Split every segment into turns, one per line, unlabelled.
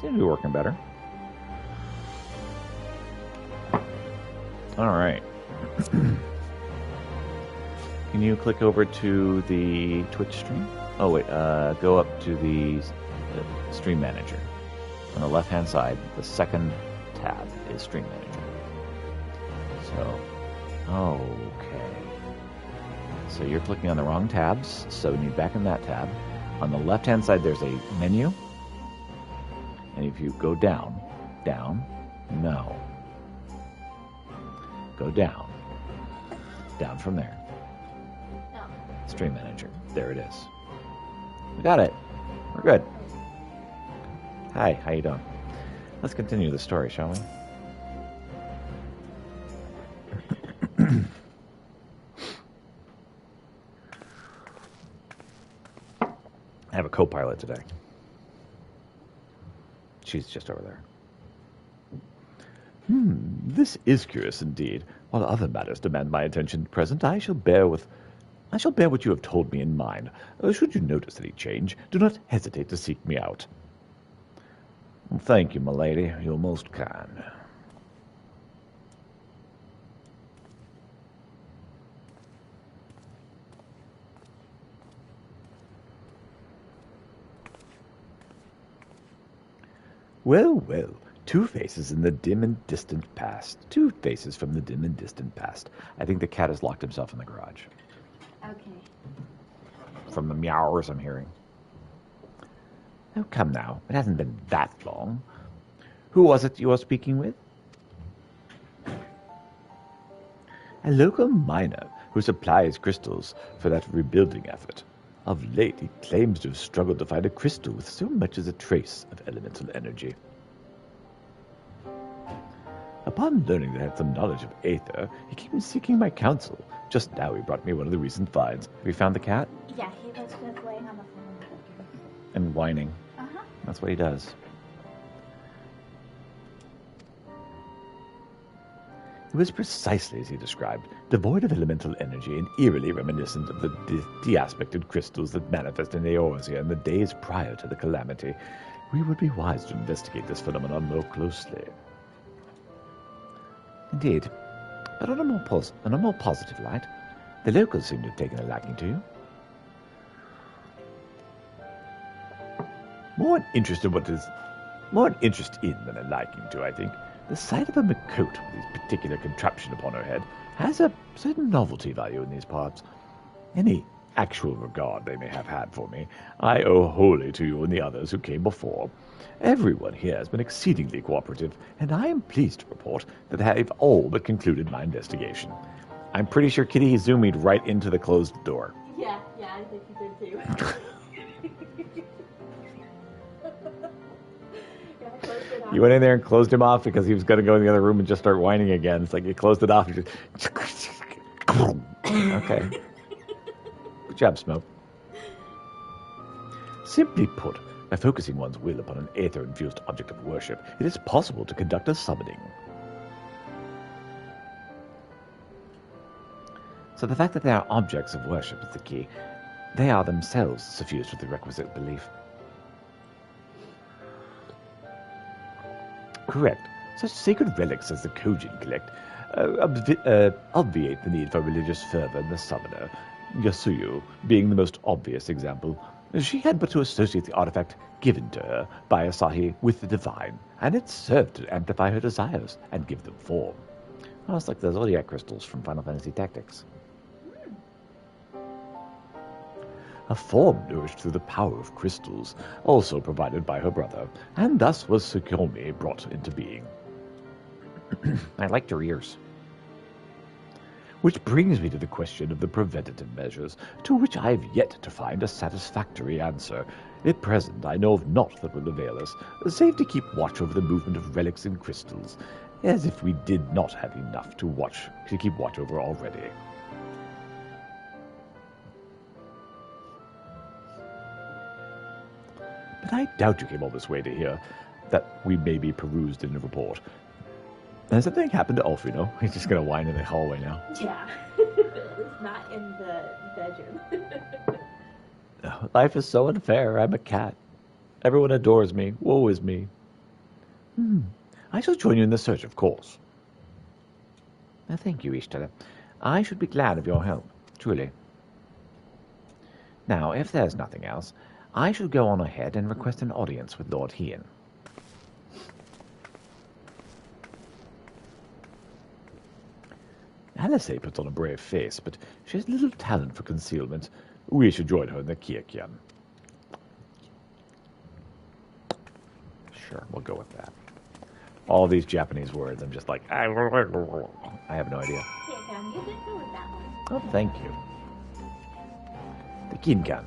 Seems to be working better. All right. Can you click over to the Twitch stream? Oh, wait. Go up to the Stream Manager. On the left-hand side, the second tab is Stream Manager. So, okay. So you're clicking on the wrong tabs, so you need back in that tab. On the left-hand side, there's a menu. And if you go down, no. Go down from there.
No.
Stream Manager. There it is. We got it. We're good. Hi, how you doing? Let's continue the story, shall we? I have a co-pilot today. She's just over there. This is curious indeed. While other matters demand my attention at present, I shall bear what you have told me in mind. Should you notice any change, do not hesitate to seek me out. Thank you, my lady. You're most kind. Well, well. Two faces in the dim and distant past. Two faces from the dim and distant past. I think the cat has locked himself in the garage.
Okay.
From the meowers I'm hearing. Oh, come now. It hasn't been that long. Who was it you were speaking with? A local miner who supplies crystals for that rebuilding effort. Of late, he claims to have struggled to find a crystal with so much as a trace of elemental energy. Upon learning that I had some knowledge of Aether, he came seeking my counsel. Just now he brought me one of the recent finds. Have you found the cat?
Yeah, he was just laying on the phone.
And whining.
Uh-huh.
That's what he does. It was precisely as he described, devoid of elemental energy and eerily reminiscent of the de-aspected crystals that manifest in Eorzea in the days prior to the calamity. We would be wise to investigate this phenomenon more closely. Indeed, but on a more positive light, the locals seem to have taken a liking to you. More an interest in than a liking to, I think. The sight of a Makote with this particular contraption upon her head has a certain novelty value in these parts. Any actual regard they may have had for me, I owe wholly to you and the others who came before. Everyone here has been exceedingly cooperative, and I am pleased to report that I have all but concluded my investigation. I'm pretty sure Kitty zoomed right into the closed door.
Yeah, I think he did too. Yeah, I closed it off.
You went in there and closed him off because he was going to go in the other room and just start whining again. It's like you closed it off and just... Okay. Good job, Smoke. Simply put, by focusing one's will upon an aether-infused object of worship, it is possible to conduct a summoning. So the fact that they are objects of worship is the key. They are themselves suffused with the requisite belief. Correct. Such sacred relics as the Kojin collect obviate the need for religious fervor in the summoner, Yasuyu being the most obvious example. She had but to associate the artifact given to her by Asahi with the divine, and it served to amplify her desires and give them form. Almost like the Zodiac crystals from Final Fantasy Tactics. A form nourished through the power of crystals, also provided by her brother, and thus was Tsukuyomi brought into being. I liked her ears. Which brings me to the question of the preventative measures, to which I have yet to find a satisfactory answer. At present, I know of naught that will avail us, save to keep watch over the movement of relics and crystals, as if we did not have enough to keep watch over already. But I doubt you came all this way to hear that we may be perused in a report. Has something happened to Alfredo? He's just going to whine in the hallway now.
Yeah. It's not in the bedroom.
Life is so unfair. I'm a cat. Everyone adores me. Woe is me. I shall join you in the search, of course.
Thank you, Ishtar. I should be glad of your help, truly. Now, if there's nothing else, I shall go on ahead and request an audience with Lord Hien.
Alice puts on a brave face, but she has little talent for concealment. We should join her in the kirkjan. Sure, we'll go with that. All these Japanese words, I'm just like, I have no idea.
Kirkjan, you did go with that one.
Oh, thank you. The Kinkan.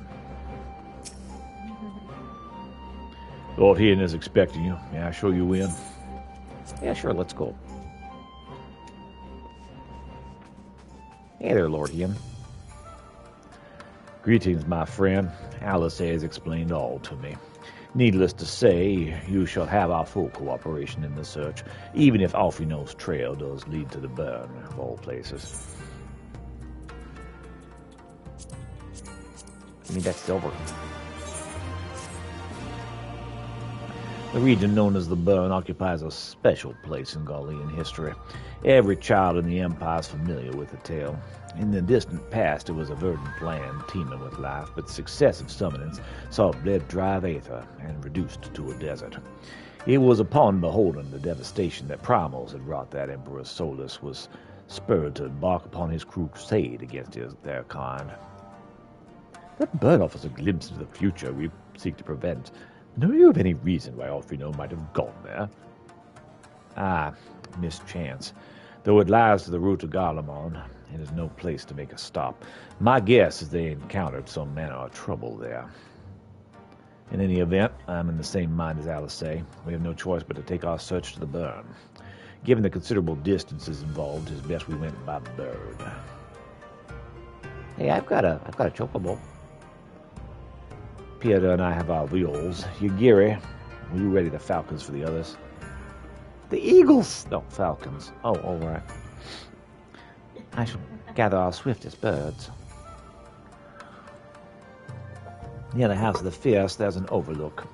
Lord Hien is expecting you. May I show you in?
Yeah, sure, let's go. Hey there, Lord Hien.
Greetings, my friend. Alice has explained all to me. Needless to say, you shall have our full cooperation in the search, even if Alfino's trail does lead to the burn, of all places.
Give me that silver.
The region known as the Burn occupies a special place in Gaulian history. Every child in the Empire is familiar with the tale. In the distant past, it was a verdant land teeming with life, but successive summonings saw it bled dry of aether and reduced to a desert. It was upon beholding the devastation that Primals had wrought that Emperor Solus was spurred to embark upon his crusade against their kind. That burn offers a glimpse into the future we seek to prevent. Know you of any reason why Alfino might have gone there?
Ah, mischance.
Though it lies to the route of Garlemald, it is no place to make a stop. My guess is they encountered some manner of trouble there. In any event, I'm in the same mind as Alice. We have no choice but to take our search to the burn. Given the considerable distances involved, it's best we went by bird.
Hey, I've got a chocobo.
Pieter and I have our wheels. Yagiri, are you ready? The falcons for the others?
The eagles!
No, falcons.
Oh, all right. I shall gather our swiftest birds.
Near the House of the Fierce, there's an overlook.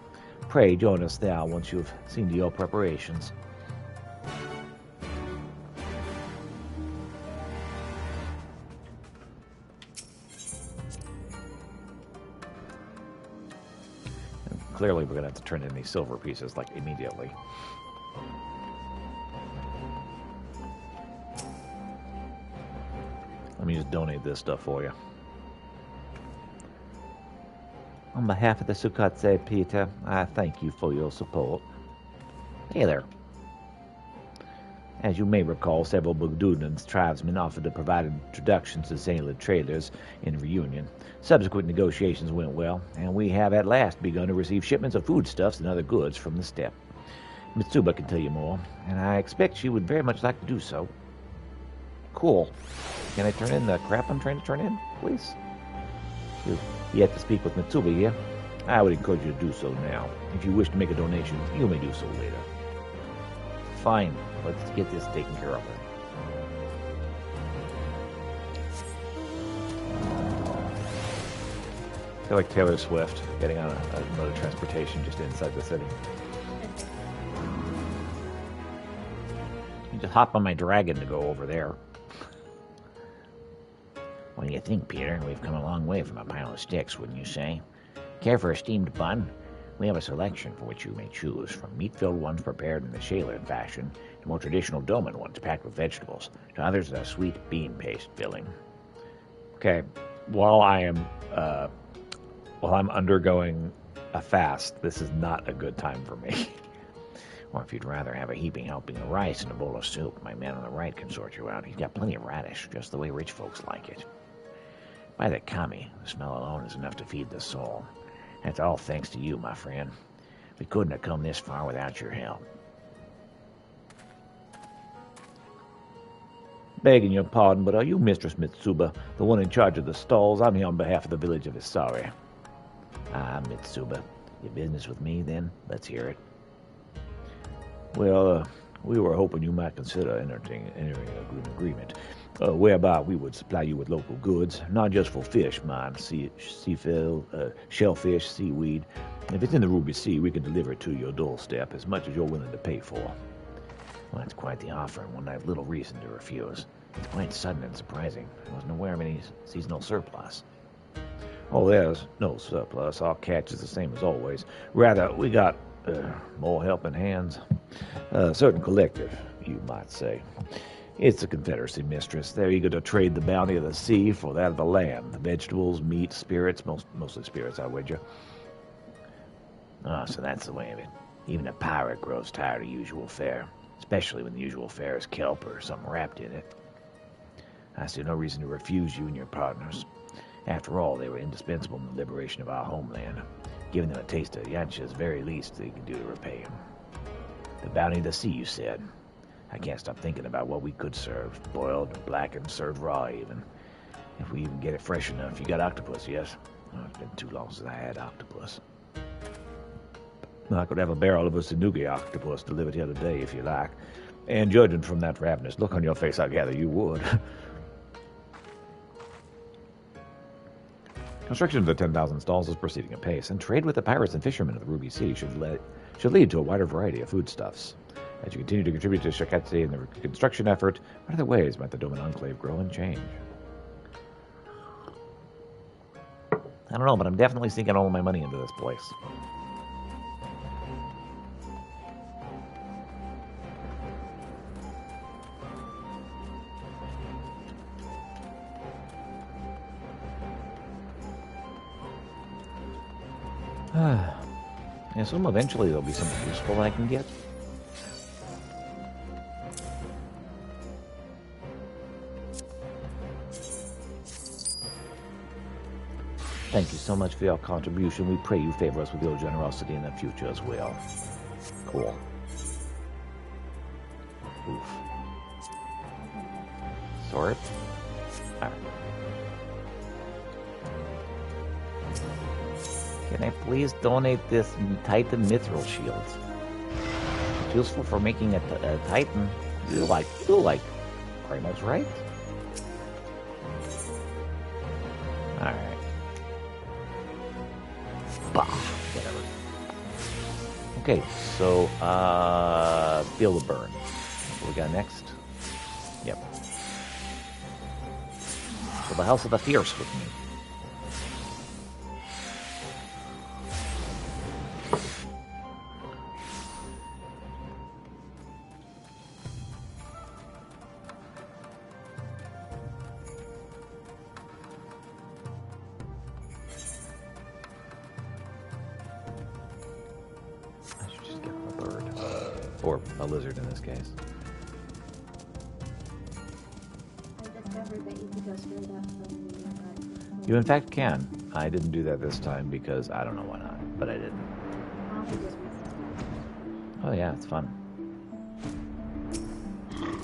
Pray join us there once you've seen to your preparations. Clearly, we're going to have to turn in these silver pieces, like, immediately. Let me just donate this stuff for you.
On behalf of the Sukatse, Peter, I thank you for your support. Hey there.
As you may recall, several Bugdunans tribesmen offered to provide introductions to Zaylid traders in reunion. Subsequent negotiations went well, and we have at last begun to receive shipments of foodstuffs and other goods from the steppe. Mitsuba can tell you more, and I expect she would very much like to do so.
Cool. Can I turn in the crap I'm trying to turn in, please?
You've yet to speak with Mitsuba here. I would encourage you to do so now. If you wish to make a donation, you may do so later.
Fine. Let's get this taken care of.
I feel like Taylor Swift getting on a mode of transportation just inside the city.
You just hop on my dragon to go over there.
What do you think, Peter? We've come a long way from a pile of sticks, wouldn't you say? Care for a steamed bun? We have a selection for which you may choose, from meat-filled ones prepared in the Shaylin fashion to more traditional dolmen ones packed with vegetables, to others with a sweet bean paste filling.
Okay, while I'm undergoing a fast, this is not a good time for me.
Or if you'd rather have a heaping helping of rice and a bowl of soup, my man on the right can sort you out. He's got plenty of radish, just the way rich folks like it. By the kami, the smell alone is enough to feed the soul. That's all thanks to you, my friend. We couldn't have come this far without your help.
Begging your pardon, but are you Mistress Mitsuba, the one in charge of the stalls? I'm here on behalf of the village of Isari.
Ah, Mitsuba. Your business with me, then? Let's hear it.
Well, we were hoping you might consider entering an agreement. whereby we would supply you with local goods, not just for fish, mind, shellfish, seaweed. If it's in the Ruby Sea, we can deliver it to your doorstep as much as you're willing to pay for.
Well, that's quite the offer, and one I have little reason to refuse. It's quite sudden and surprising. I wasn't aware of any seasonal surplus.
Oh, there's no surplus. Our catch is the same as always. Rather, we got more helping hands. A certain collective, you might say. It's the Confederacy, mistress. They're eager to trade the bounty of the sea for that of the land. Vegetables, meat, spirits, mostly spirits, I wager.
Oh, so that's the way of it. Even a pirate grows tired of usual fare, especially when the usual fare is kelp or something wrapped in it. I see no reason to refuse you and your partners. After all, they were indispensable in the liberation of our homeland. Giving them a taste of Yancha's very least they can do to repay him. The bounty of the sea, you said. I can't stop thinking about what we could serve. Boiled, blackened, served raw even. If we even get it fresh enough. You got octopus, yes? Oh, it's been too long since I had octopus.
I could have a barrel of a Sanuki octopus delivered here today, if you like. And judging from that ravenous look on your face, I gather you would. Construction of the 10,000 stalls is proceeding apace, and trade with the pirates and fishermen of the Ruby Sea should lead to a wider variety of foodstuffs. As you continue to contribute to Shakatsi and the construction effort, what other ways might the Doman Enclave grow and change?
I don't know, but I'm definitely sinking all of my money into this place. I assume eventually there'll be something useful I can get. Thank you so much for your contribution. We pray you favor us with your generosity in the future as well. Cool. Oof. Sword. Alright. Can I please donate this Titan mithril shield? It's useful for making a Titan. You like pretty much right? Alright. Bah, whatever. Okay, so, feel the burn. What we got next? Yep. So the House of the Fierce with me. Or a lizard in this case.
I discovered that you can go straight up from the
You in fact can. I didn't do that this time because I don't know why not, but I didn't. Oh yeah, it's fun.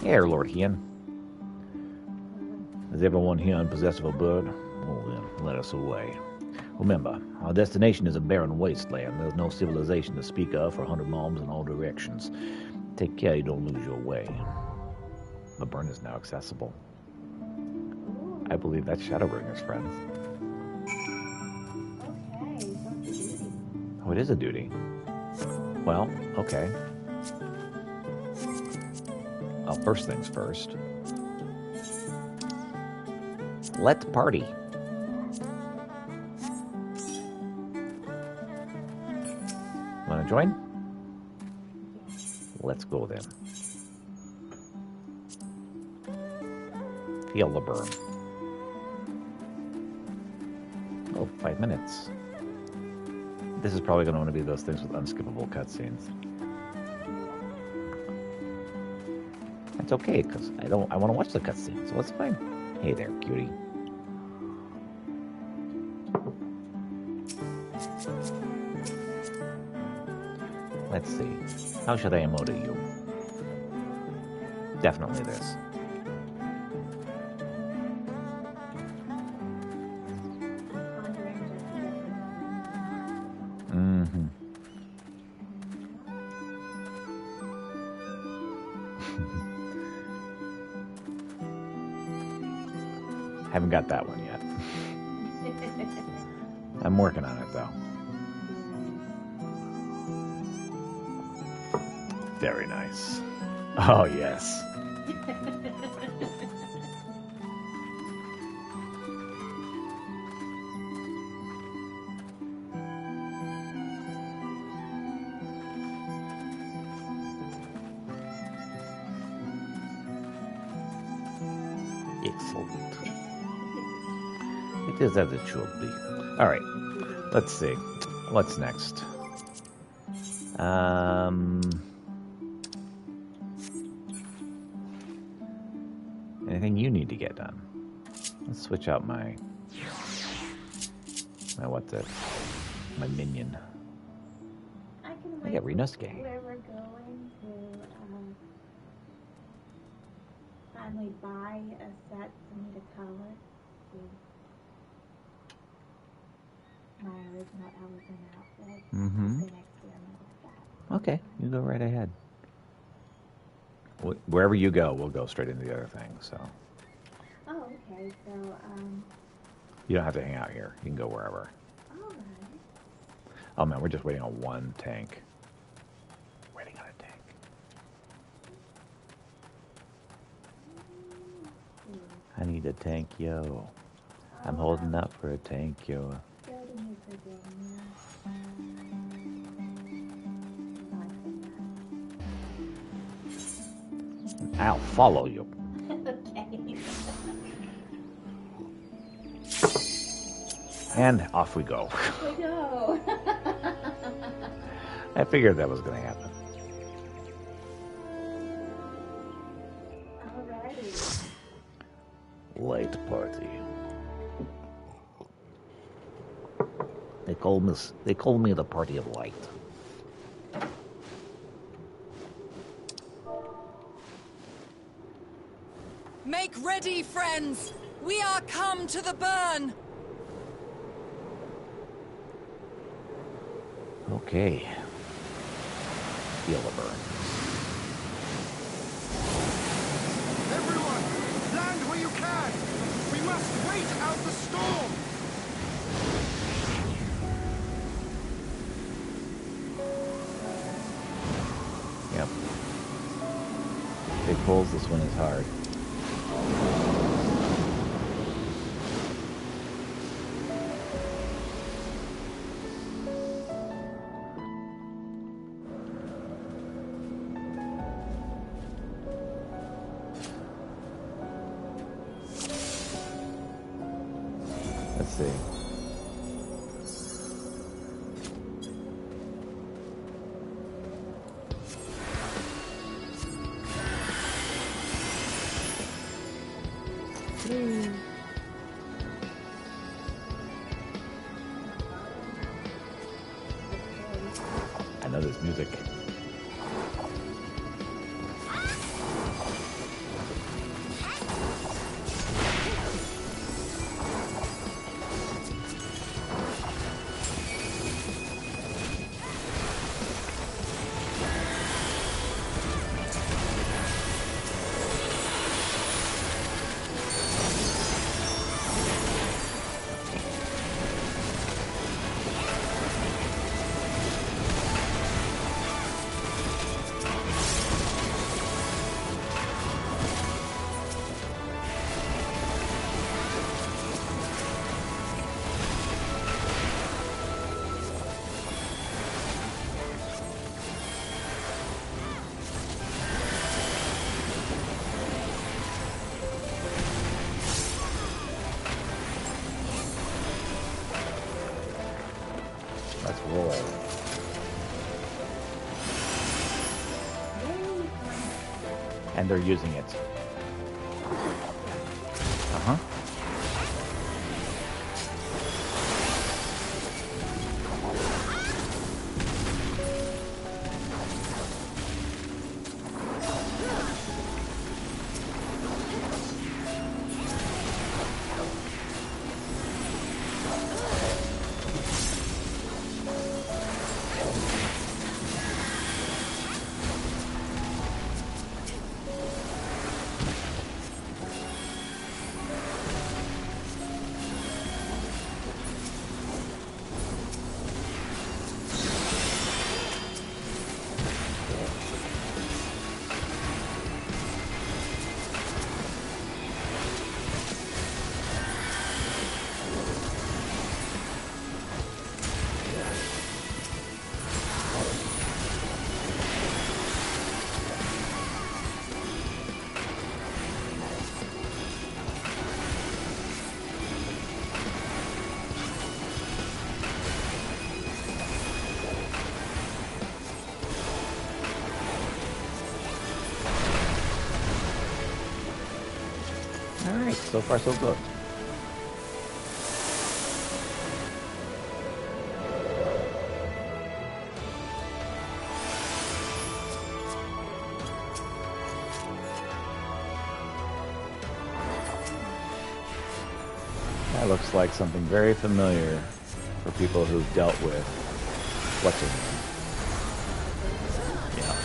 Here, Lord Hian. Is everyone here unpossessed of a bird? Well then, let us away. Remember, our destination is a barren wasteland. There's no civilization to speak of for 100 miles in all directions. Take care you don't lose your way. The burn is now accessible. I believe that's Shadowbringers, friends.
Okay, what's the duty?
Oh, it is a duty. Well, okay. Well, first things first. Let's party. Want to join? Let's go then. Feel the burn. Oh, 5 minutes. This is probably going to want to be those things with unskippable cutscenes. That's okay, because I want to watch the cutscene, so it's fine. Hey there, cutie. Let's see. How should I emote you? Definitely this. Mm-hmm.
Haven't got that one yet. I'm working on it, though. Very nice. Oh, yes. Excellent. It is as it should be. All right. Let's see. What's next? Anything you need to get done? Let's switch out my what's it? My minion.
I can
I
wait
got Renosuke.
where we're going to finally buy a set for me to color. My original elephant outfit.
Mm-hmm.
The next year I'm gonna do that.
Okay, you go right ahead. Wherever you go, we'll go straight into the other thing. So
Oh, okay. So,
you don't have to hang out here. You can go wherever.
all right.
Oh man, we're just waiting on one tank. Waiting on a tank. I need a tank, yo. I'm holding up for a tank, yo.
Go to New Virginia.
I'll follow you.
Okay.
And off we go.
We go.
I figured that was going to happen.
Alrighty.
Light party.
They call me the party of light.
Make ready, friends! We are come to the burn!
Okay. Feel the burn.
Everyone, land where you can! We must wait out the storm!
Yep. Big pulls, this one is hard. Let's see. I know this music. Let's roll. And they're using it. Uh-huh.
So far, so good. That looks like something very familiar for people who've dealt with what's it? Yeah.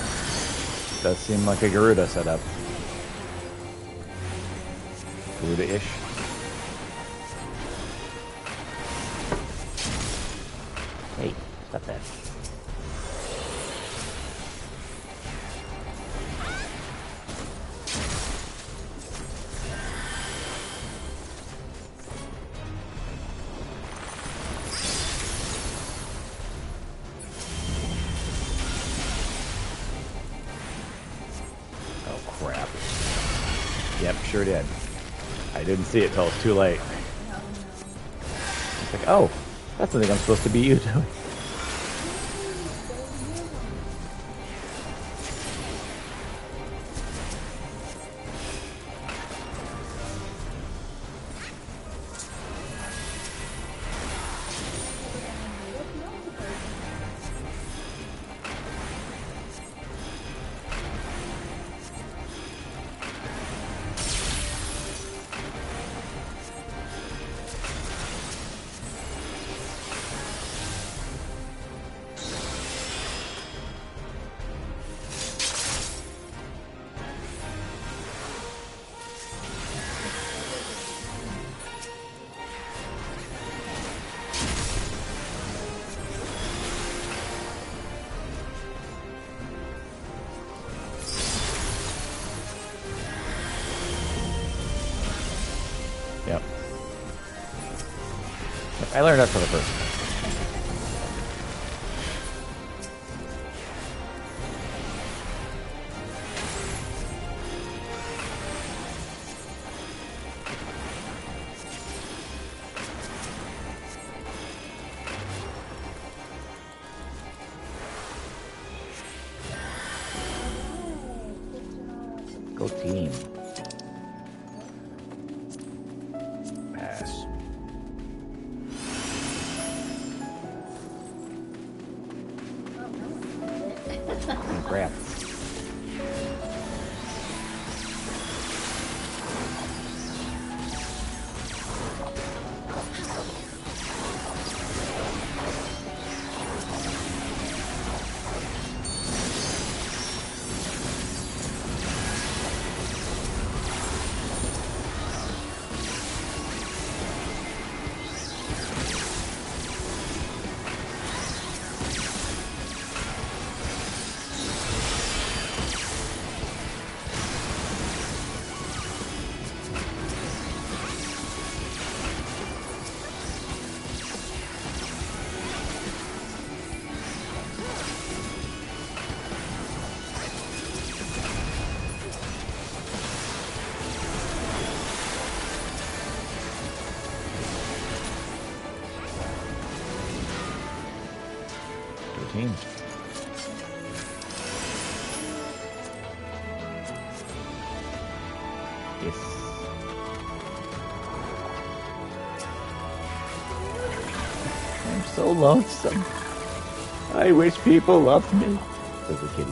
Does seem like a Garuda setup. Garuda-ish. Hey, stop that. Oh, crap. Yep, sure did. I didn't see it till it was too late. It's like, oh, that's something I'm supposed to be you doing. Yep. I learned that for the first time. Go team. Pass. Oh, crap. Team. Yes. I'm so lonesome. I wish people loved me, says the kitty.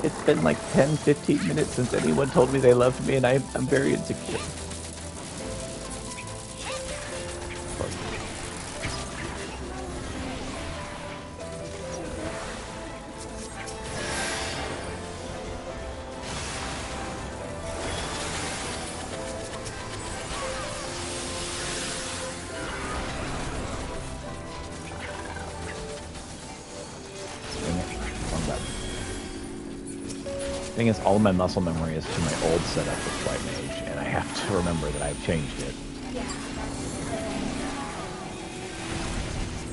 It's been like 10, 15 minutes since anyone told me they loved me, and I'm very insecure. Thing is, all of my muscle memory is to my old setup with White Mage, and I have to remember that I've changed it.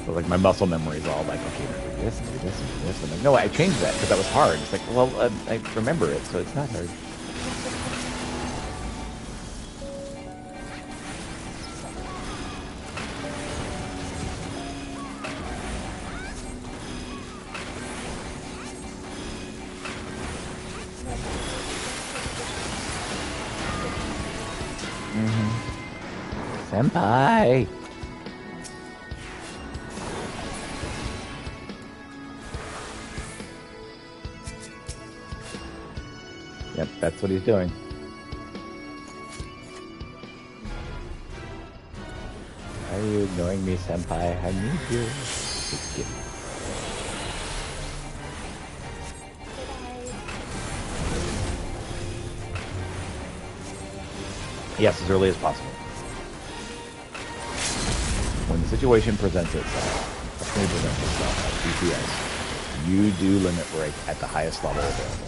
So, like, my muscle memory is all like, okay, do this, and do this, and do this. I'm like, no, I changed that because that was hard. It's like, well, I remember it, so it's not hard. Senpai! Yep, that's what he's doing. Are you ignoring me, Senpai? I need you. Just kidding. Yes, as early as possible. When the situation presents itself, as DPS, you do limit break at the highest level available.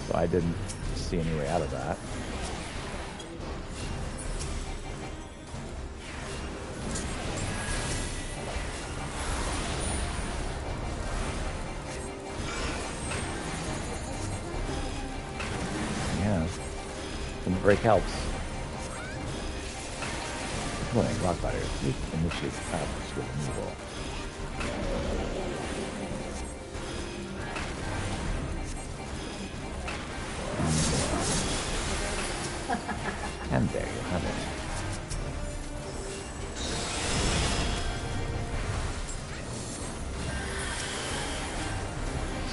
So I didn't see any way out of that. Limit break helps. Well, rock fighter. Initiate powers with removal. And there you have it.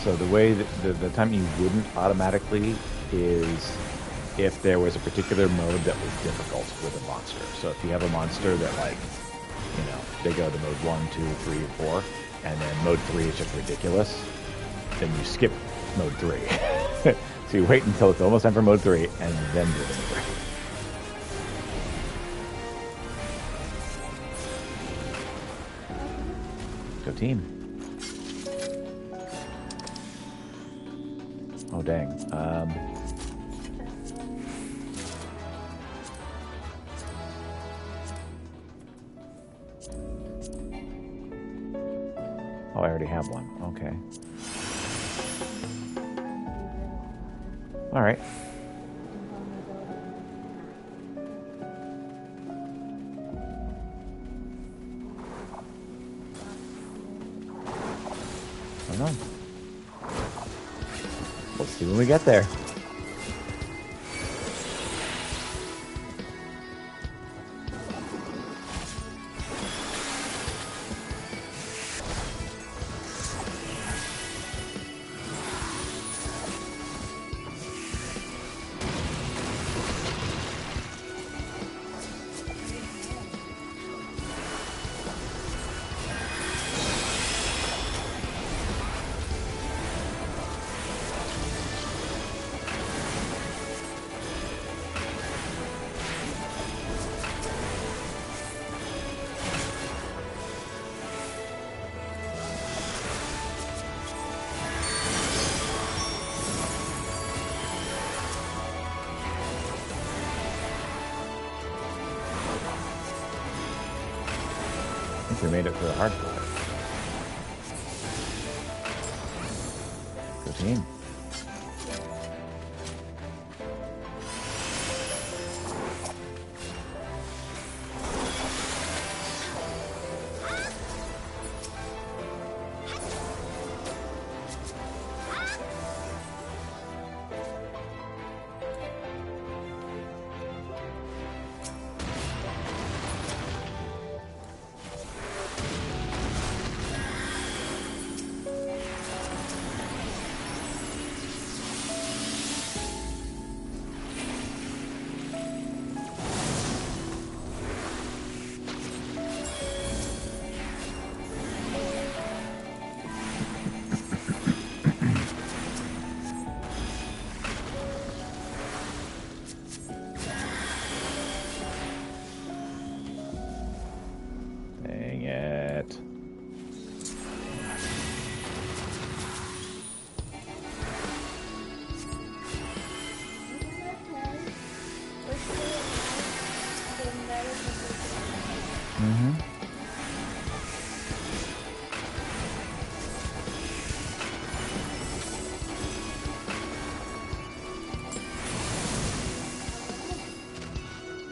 So the way that the time you wouldn't automatically is if there was a particular mode that was difficult with a monster. So if you have a monster that, like, you know, they go to mode 1, 2, 3, 4, and then mode 3 is just ridiculous, then you skip mode 3. So you wait until it's almost time for mode 3, and then do the mode 3. Go team. Oh, dang. Oh, I already have one. Okay. All right. I don't know. We'll see when we get there. We made it to the hard part. Good team.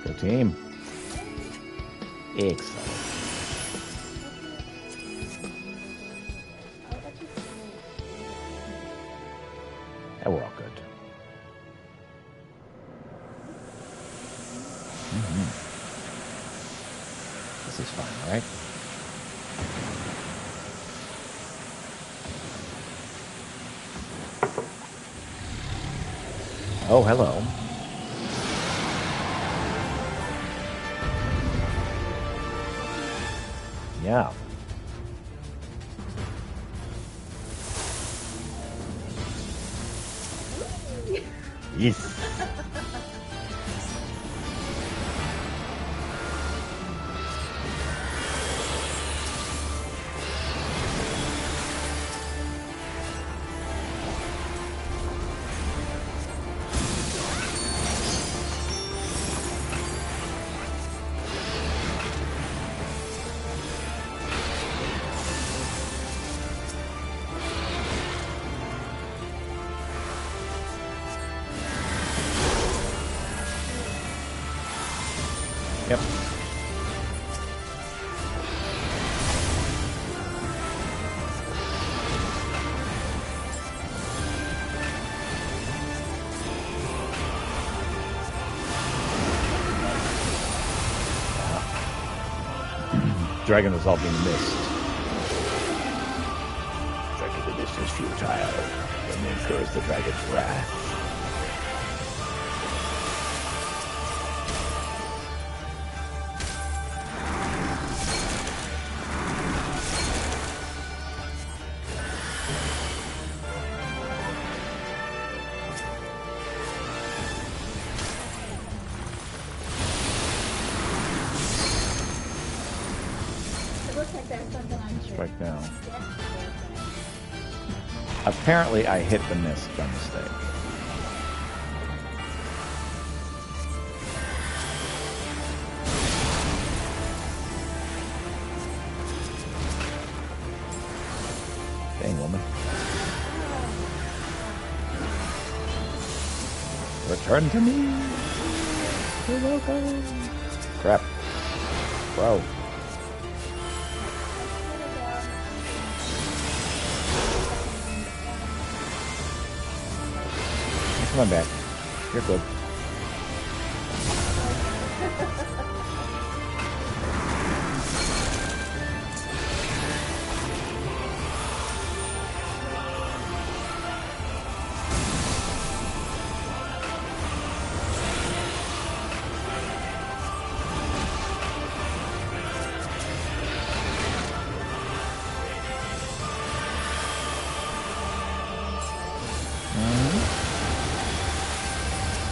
Good team. Excellent. And we're all good. This is fine, right? Oh, hello. Yeah. Yes. Yep. Dragon was all being missed.
Trek to the mist is futile, and incurs the dragon's wrath.
It looks like there's something on your
Strike now.
desk.
Apparently, I hit the mist by mistake. Dang, woman. Return to me. You're welcome. Crap. Bro. Come on back. You're good.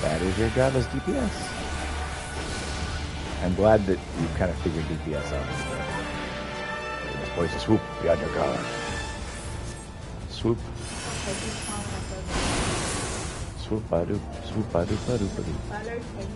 That is your job as DPS. I'm glad that you kind of figured DPS out. This place is swoop beyond your guard. Swoop. Swoop ba doop. Swoop ba doop ba doop ba doop.
Butter taste.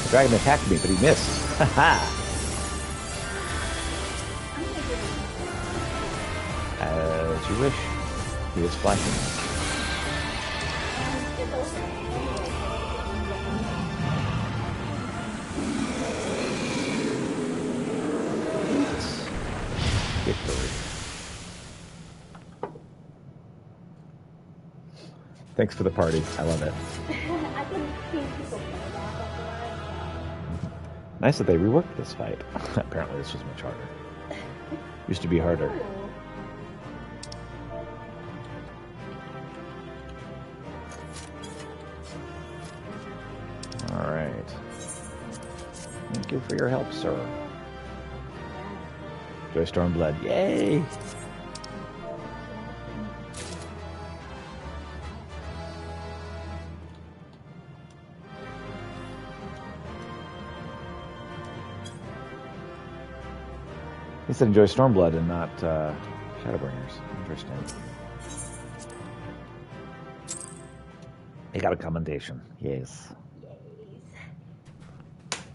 The dragon attacked me, but he missed. Haha. As you wish. He is flashing. Victory. Thanks for the party. I love it.
I didn't see people play that before.
Nice that they reworked this fight. Apparently this was much harder. Used to be harder. Alright. Thank you for your help, sir. Joy Stormblood. Yay! He said enjoy Stormblood and not Shadowbringers. Interesting. They got a commendation. Yes.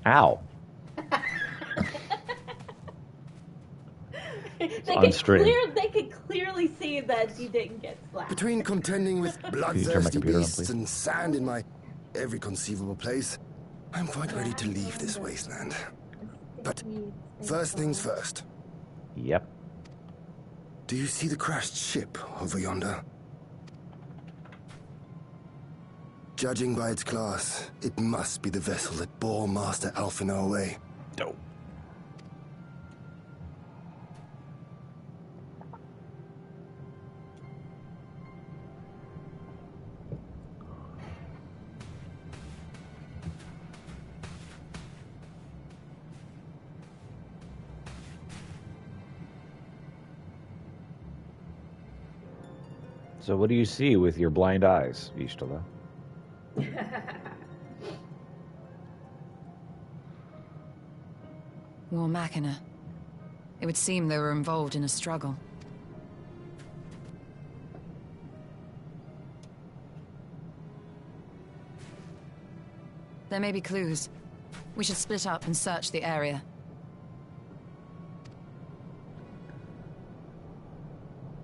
Ow.
They could clearly see that you didn't get slapped.
Between contending with bloodthirsty
computer on,
beasts
please?
and sand in my every conceivable place, I'm quite ready to leave this wasteland. But first things first.
Yep.
Do you see the crashed ship over yonder? Judging by its class, it must be the vessel that bore Master Alphino away.
Dope. So what do you see with your blind eyes, Vistala?
War Machina. It would seem they were involved in a struggle. There may be clues. We should split up and search the area.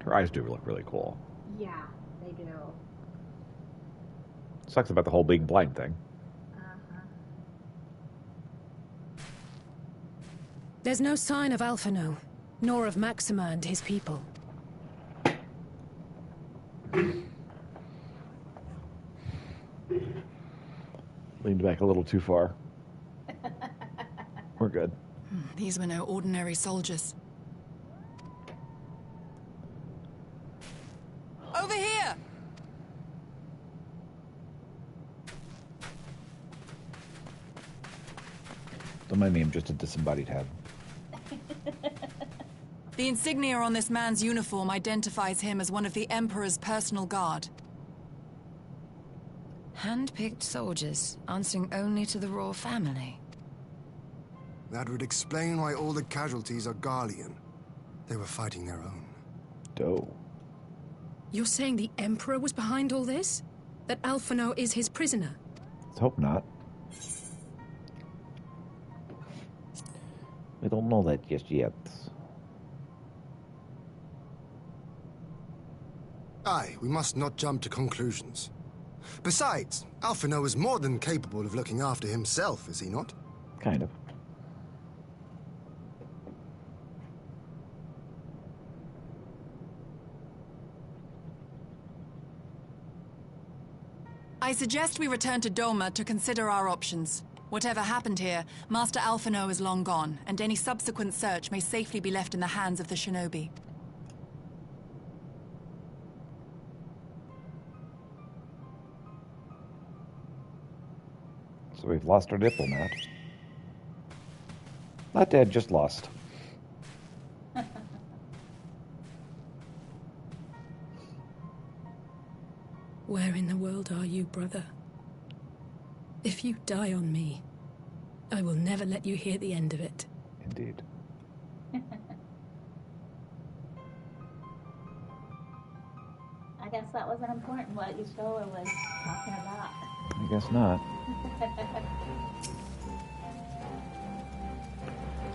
Her eyes do look really cool.
Yeah, they do.
Sucks about the whole being blind thing.
There's no sign of Alphino, nor of Maxima and his people.
Leaned back a little too far. We're good.
These were no ordinary soldiers. Over here!
Don't mind me, I'm just a disembodied head.
The insignia on this man's uniform identifies him as one of the Emperor's personal guard. Hand-picked soldiers, answering only to the royal family.
That would explain why all the casualties are Garlean. They were fighting their own.
Dope.
You're saying the Emperor was behind all this? That Alphino is his prisoner?
Let's hope not. We don't know that just yet.
Aye, we must not jump to conclusions. Besides, Alphino is more than capable of looking after himself, is he not?
Kind of.
I suggest we return to Doma to consider our options. Whatever happened here, Master Alphino is long gone, and any subsequent search may safely be left in the hands of the shinobi.
So we've lost our diplomat. Not dead, just lost.
Where in the world are you, brother? If you die on me, I will never let you hear the end of it.
Indeed.
I guess that wasn't important what Y'shtola was talking about.
I guess not.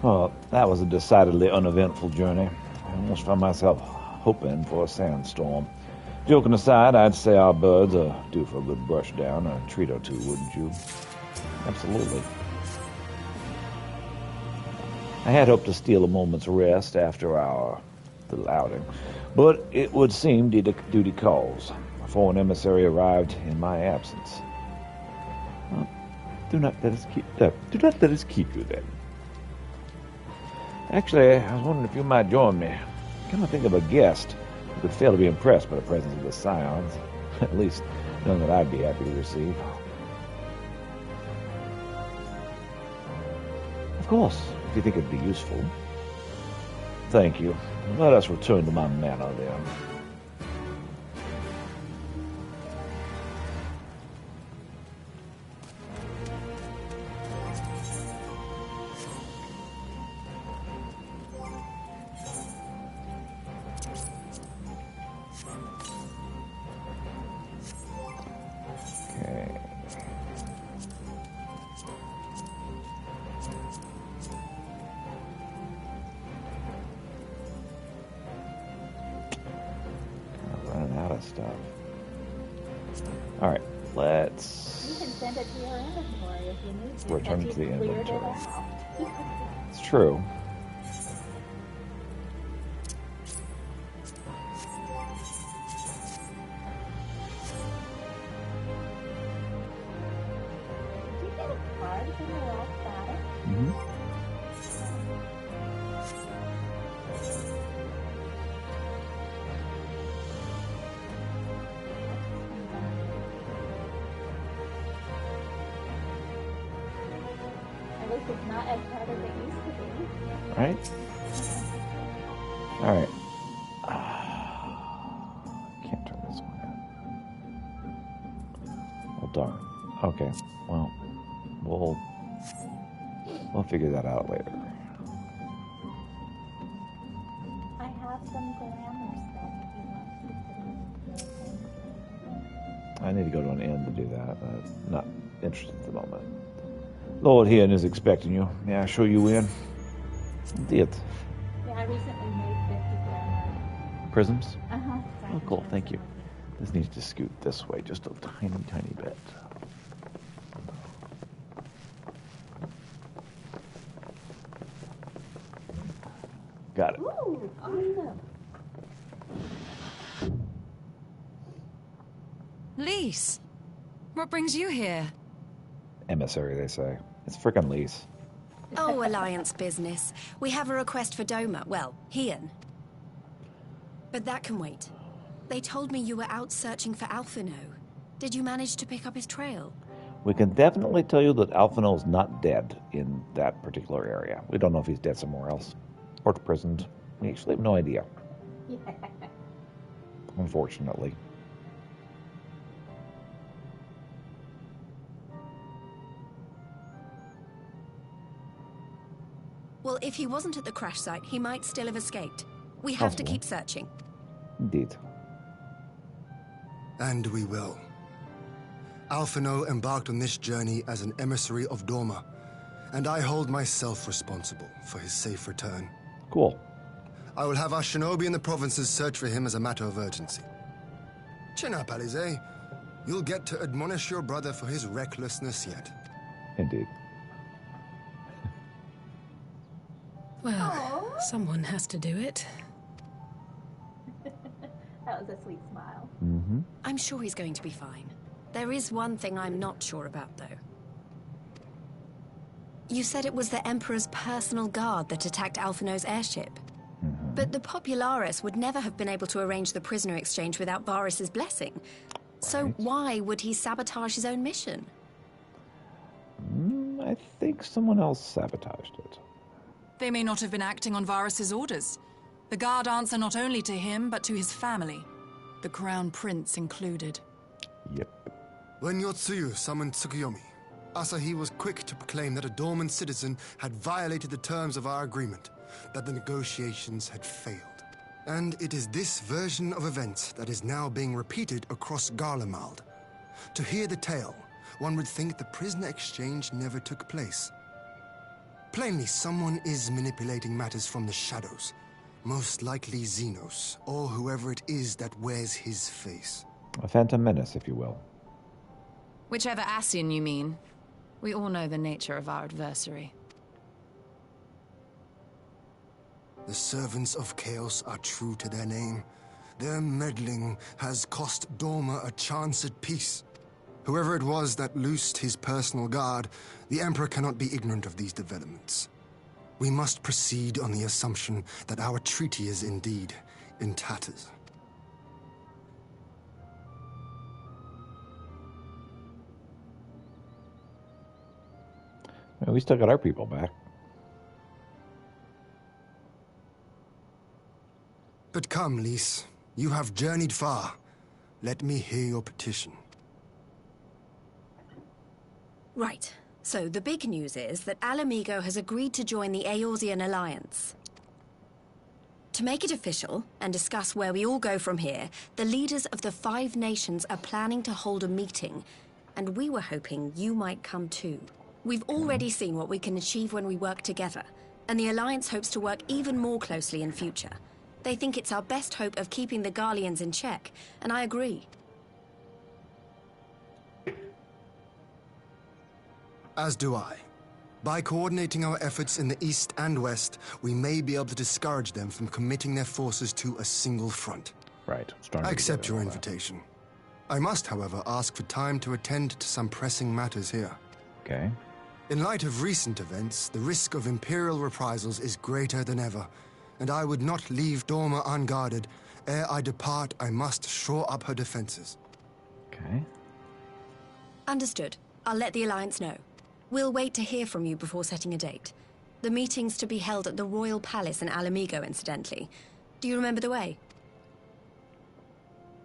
Well, that was a decidedly uneventful journey. I almost found myself hoping for a sandstorm. Joking aside, I'd say our birds are due for a good brush down, a treat or two, wouldn't you? Absolutely. I had hoped to steal a moment's rest after our little outing, but it would seem duty calls. A foreign emissary arrived in my absence. Well, do not let us keep you then. Actually, I was wondering if you might join me. Come to think of a guest who could fail to be impressed by the presence of the Scions. At least, none that I'd be happy to receive. Of course, if you think it'd be useful. Thank you. Let us return to my manor then. stuff. Alright, let's...
You can send it to your inventory if you need to.
Return
since
to the
you've cleared it
inventory.
out.
It's true.
Did you get a card from the last battle?
Mm-hmm.
At least it's not as hard as it used to be.
Right? Alright. Can't turn this one on. Well, darn. Okay. Well, we'll figure that out later.
I have some glamour stuff if you want to put in.
I need to go to an inn to do that. Not interested at the moment. Lord Hearn is expecting you. May I show you in? Indeed.
Yeah, I recently made 50 glamour.
Prisms?
Uh-huh.
Oh, cool. Thank you. This needs to scoot this way just a tiny, tiny bit. Got it.
Ooh, awesome.
Lise, what brings you here?
Emissary, they say. It's frickin' Lise.
Oh, Alliance business. We have a request for Doma. Well, Hearn. But that can wait. They told me you were out searching for Alphino. Did you manage to pick up his trail?
We can definitely tell you that Alphino is not dead in that particular area. We don't know if he's dead somewhere else. Or imprisoned. We actually have no idea.
Yeah.
Unfortunately.
Well, if he wasn't at the crash site, he might still have escaped. We have to
Possible.
keep searching.
Indeed.
And we will. Alphino embarked on this journey as an emissary of Doma, and I hold myself responsible for his safe return.
Cool.
I will have our shinobi in the provinces search for him as a matter of urgency. Chin up, Alize. You'll get to admonish your brother for his recklessness yet.
Indeed.
Well, someone has to do it.
That was a sweet smile.
Mm-hmm.
I'm sure he's going to be fine. There is one thing I'm not sure about, though. You said it was the Emperor's personal guard that attacked Alphino's airship.
Mm-hmm.
But the Popularis would never have been able to arrange the prisoner exchange without Varys' blessing. So
Right.
why would he sabotage his own mission?
I think someone else sabotaged it.
They may not have been acting on Varys' orders. The guard answer not only to him, but to his family. The Crown Prince included.
Yep.
When Yotsuyu summoned Tsukuyomi, Asahi was quick to proclaim that a dormant citizen had violated the terms of our agreement, that the negotiations had failed. And it is this version of events that is now being repeated across Garlemald. To hear the tale, one would think the prisoner exchange never took place. Plainly, someone is manipulating matters from the shadows. Most likely Xenos, or whoever it is that wears his face.
A phantom menace, if you will.
Whichever Ascian you mean. We all know the nature of our adversary.
The servants of chaos are true to their name. Their meddling has cost Doma a chance at peace. Whoever it was that loosed his personal guard, the Emperor cannot be ignorant of these developments. We must proceed on the assumption that our treaty is indeed in tatters.
Well, we still got our people back.
But come, Lise. You have journeyed far. Let me hear your petition.
Right. So the big news is that Alamigo has agreed to join the Eorzean Alliance. To make it official and discuss where we all go from here, the leaders of the 5 nations are planning to hold a meeting, and we were hoping you might come too. We've already seen what we can achieve when we work together, and the Alliance hopes to work even more closely in future. They think it's our best hope of keeping the Garleans in check, and I agree.
As do I. By coordinating our efforts in the east and west, we may be able to discourage them from committing their forces to a single front.
Right.
I accept your invitation. I must, however, ask for time to attend to some pressing matters here.
Okay.
In light of recent events, the risk of Imperial reprisals is greater than ever, and I would not leave Dorma unguarded. Ere I depart, I must shore up her defenses.
Okay.
Understood. I'll let the Alliance know. We'll wait to hear from you before setting a date. The meeting's to be held at the Royal Palace in Alamigo, incidentally. Do you remember the way?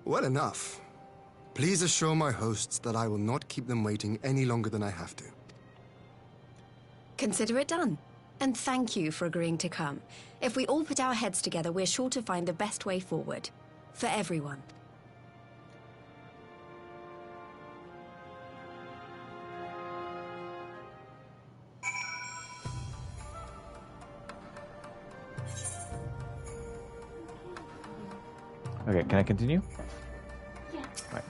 Well enough. Please assure my hosts that I will not keep them waiting any longer than I have to.
Consider it done. And thank you for agreeing to come. If we all put our heads together, we're sure to find the best way forward. For everyone.
Okay, can I continue?
Yeah.
Right.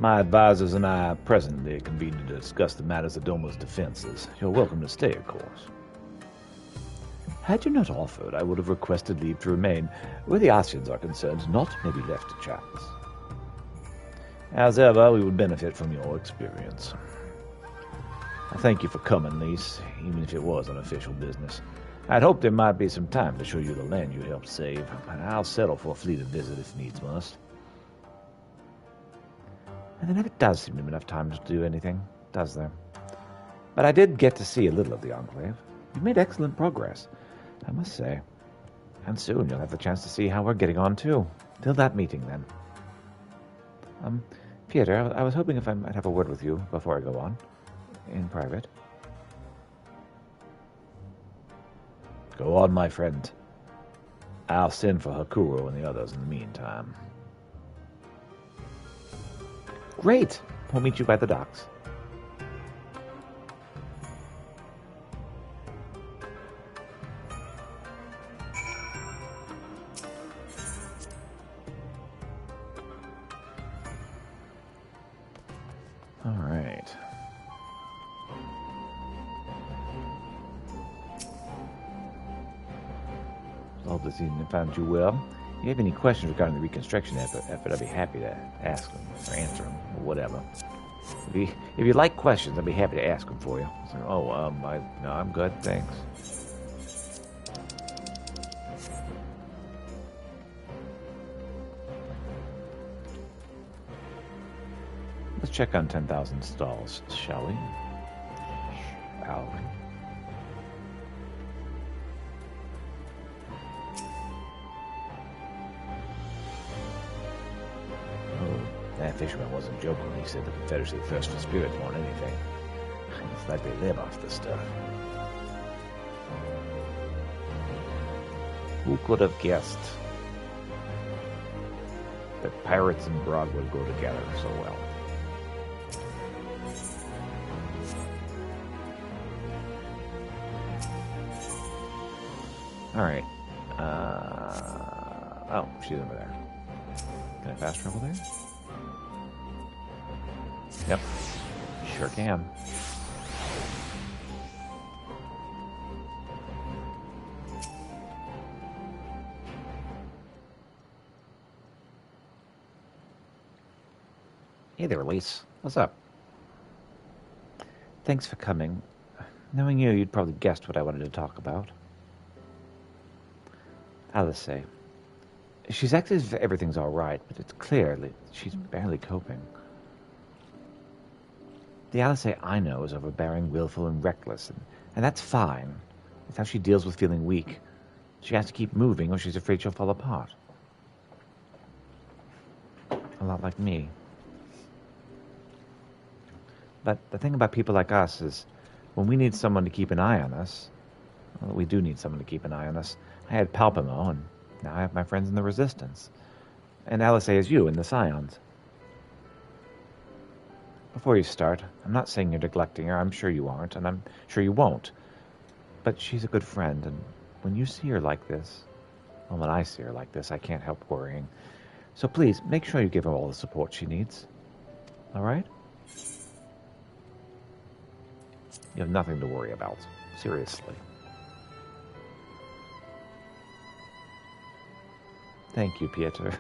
My advisors and I are presently convened to discuss the matters of Doma's defenses. You're welcome to stay, of course. Had you not offered, I would have requested leave to remain. Where the Asians are concerned, naught may be left to chance. As ever, we would benefit from your experience. I thank you for coming, Lise, even if it was unofficial business. I'd hoped there might be some time to show you the land you helped save, but I'll settle for a fleeted visit if needs must. And there never does seem to be enough time to do anything, does there? But I did get to see a little of the Enclave. You've made excellent progress, I must say. And soon you'll have the chance to see how we're getting on, too. Till that meeting, then. Peter, I was hoping if I might have a word with you before I go on. In private. Go on, my friend. I'll send for Hakuro and the others in the meantime. Great! We'll meet you by the docks. All right. All this evening found you well. If you have any questions regarding the reconstruction effort, I'd be happy to ask them or answer them or whatever. If you like questions, I'd be happy to ask them for you. So, no, I'm good, thanks. Let's check on 10,000 stalls, shall we? Shall we? That fisherman wasn't joking when he said the Confederacy thirsts for spirits more than anything. It's like they live off the stuff. Who could have guessed that pirates and Brog would go together so well? Alright. Oh, she's over there. Can I fast travel there? Yep, sure can. Hey there, Lise. What's up? Thanks for coming. Knowing you, you'd probably guessed what I wanted to talk about. Alice, she's acted as if everything's all right, but it's clear that she's barely coping. The Alice I know is overbearing, willful, and reckless, and that's fine. It's how she deals with feeling weak. She has to keep moving, or she's afraid she'll fall apart. A lot like me. But the thing about people like us is, when we need someone to keep an eye on us, well, we do need someone to keep an eye on us. I had Palpamo, and now I have my friends in the Resistance. And Alice has you in the Scions. Before you start, I'm not saying you're neglecting her. I'm sure you aren't, and I'm sure you won't. But she's a good friend, and when you see her like this, well, when I see her like this, I can't help worrying. So please, make sure you give her all the support she needs. All right? You have nothing to worry about. Seriously. Thank you, Pieter.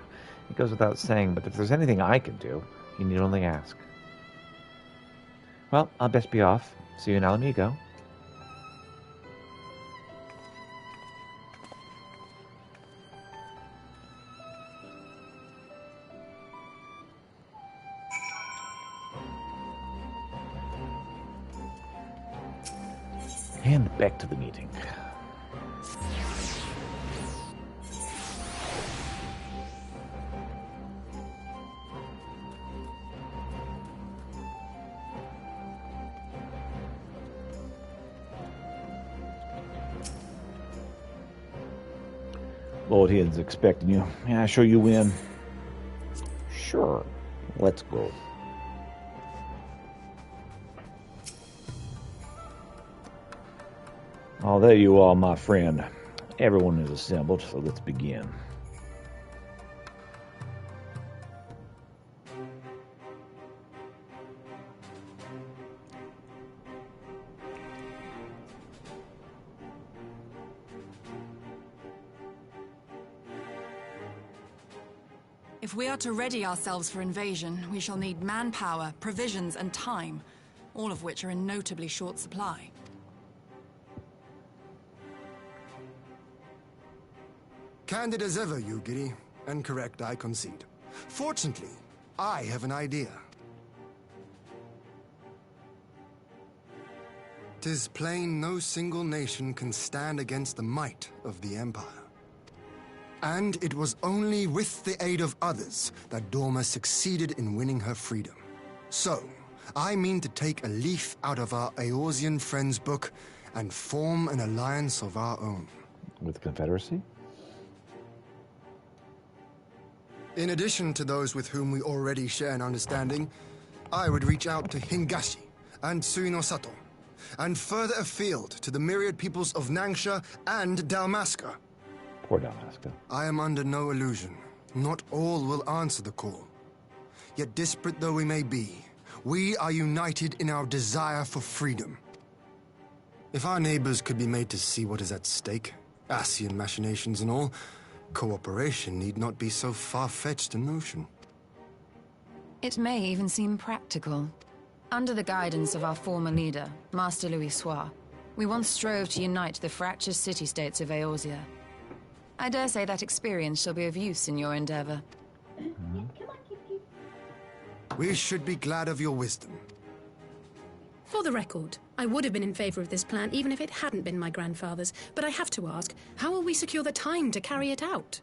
It goes without saying, but if there's anything I can do, you need only ask. Well, I'll best be off. See you in Alamigo. And back to the meeting. Lord Hidden's expecting you. Yeah, sure you win.
Sure, let's go.
Oh, there you are, my friend. Everyone is assembled, so let's begin.
If we are to ready ourselves for invasion, we shall need manpower, provisions, and time, all of which are in notably short supply.
Candid as ever, you giddy. And correct, I concede. Fortunately, I have an idea. 'Tis plain no single nation can stand against the might of the Empire. And it was only with the aid of others that Dorma succeeded in winning her freedom. So, I mean to take a leaf out of our Eorzean friends' book and form an alliance of our own.
With the Confederacy?
In addition to those with whom we already share an understanding, I would reach out to Hingashi and Suinosato, and further afield to the myriad peoples of Nangsha and Dalmasca.
Poor Dalmasca.
I am under no illusion. Not all will answer the call. Yet disparate though we may be, we are united in our desire for freedom. If our neighbors could be made to see what is at stake, Asian machinations and all, cooperation need not be so far-fetched a notion.
It may even seem practical. Under the guidance of our former leader, Master Louis Soir, we once strove to unite the fractious city-states of Eorzea. I dare say that experience shall be of use in your endeavor.
We should be glad of your wisdom.
For the record, I would have been in favor of this plan even if it hadn't been my grandfather's, but I have to ask, how will we secure the time to carry it out?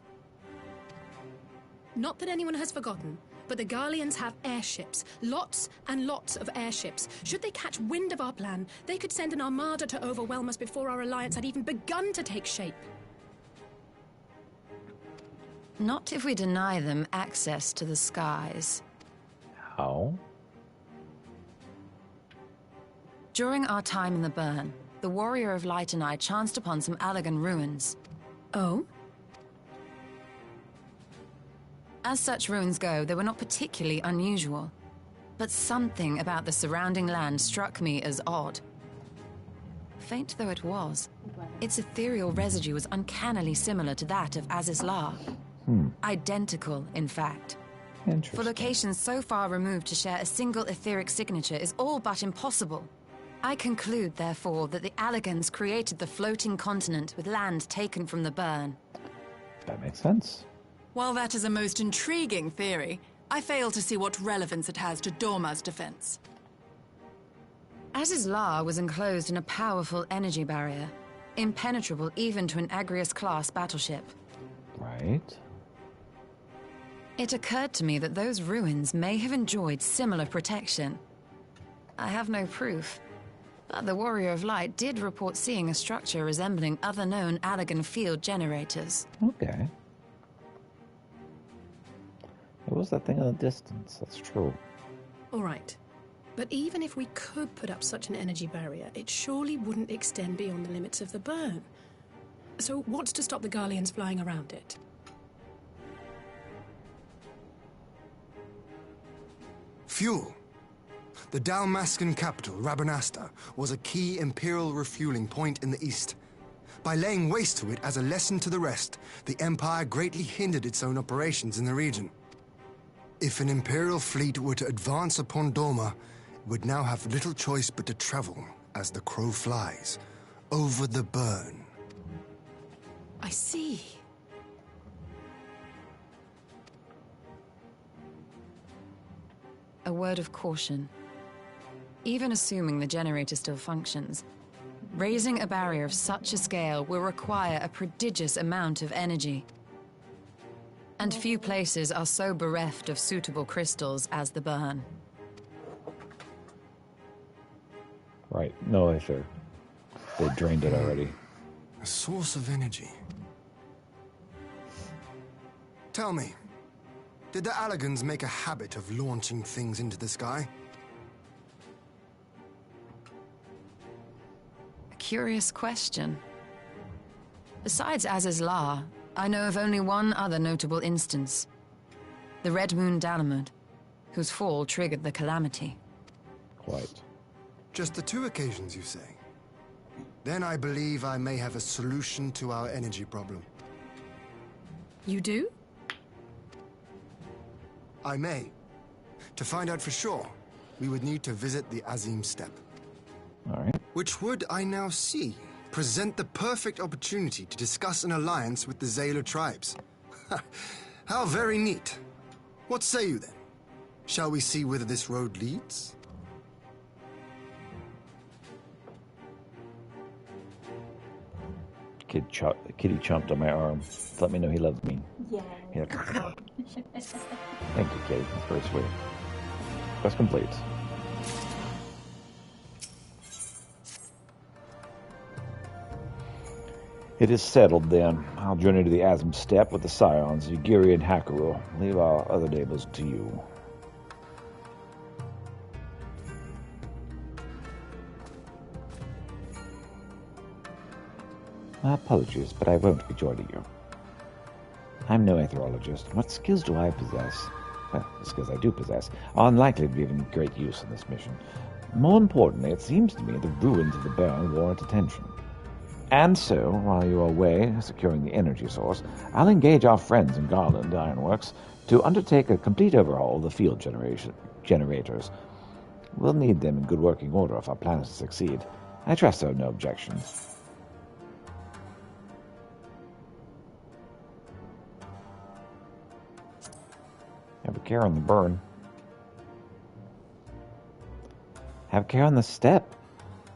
Not that anyone has forgotten, but the Garleans have airships. Lots and lots of airships. Should they catch wind of our plan, they could send an armada to overwhelm us before our alliance had even begun to take shape.
Not if we deny them access to the skies.
How?
During our time in the Burn, the Warrior of Light and I chanced upon some Allagan ruins.
Oh?
As such ruins go, they were not particularly unusual. But something about the surrounding land struck me as odd. Faint though it was, its ethereal residue was uncannily similar to that of Azizlar. Identical, in fact. For
Interesting.
locations so far removed to share a single etheric signature is all but impossible. I conclude, therefore, that the Allagans created the floating continent with land taken from the Burn.
That makes sense.
While that is a most intriguing theory, I fail to see what relevance it has to Dorma's defense.
Azizlar was enclosed in a powerful energy barrier, impenetrable even to an Agrias-class battleship.
Right.
It occurred to me that those ruins may have enjoyed similar protection. I have no proof, but the Warrior of Light did report seeing a structure resembling other known Allagan field generators.
Okay. There was that thing in the distance, that's true.
All right. But even if we could put up such an energy barrier, it surely wouldn't extend beyond the limits of the burn. So what's to stop the Garleans flying around it?
Fuel. The Dalmascan capital, Rabanasta, was a key Imperial refueling point in the east. By laying waste to it as a lesson to the rest, the Empire greatly hindered its own operations in the region. If an Imperial fleet were to advance upon Doma, it would now have little choice but to travel, as the crow flies, over the burn.
I see.
A word of caution. Even assuming the generator still functions, raising a barrier of such a scale will require a prodigious amount of energy. And few places are so bereft of suitable crystals as the burn.
Right. No, they drained it already.
A source of energy. Tell me, did the Allagans make a habit of launching things into the sky?
A curious question. Besides Aziz's Law, I know of only one other notable instance. The Red Moon Dalamud, whose fall triggered the calamity.
Quite.
Just the two occasions, you say? Then I believe I may have a solution to our energy problem.
You do?
I may. To find out for sure, we would need to visit the Azim Steppe.
All right.
Which would, I now see, present the perfect opportunity to discuss an alliance with the Zayla tribes. How very neat. What say you then? Shall we see whether this road leads?
Kitty chomped on my arm to let me know he loves me.
Yeah.
Thank you, Kitty. That's very sweet. Quest complete. It is settled then. I'll journey to the Azim Steppe with the Scions, Ugiri and Hakaru. Leave our other neighbors to you. My apologies, but I won't be joining you. I'm no aetherologist. What skills do I possess? Well, the skills I do possess are unlikely to be of great use in this mission. More importantly, it seems to me the ruins of the burn warrant attention. And so, while you are away securing the energy source, I'll engage our friends in Garland Ironworks to undertake a complete overhaul of the field generators. We'll need them in good working order if our plan is to succeed. I trust there are no objections. Have care on the burn. Have care on the steppe.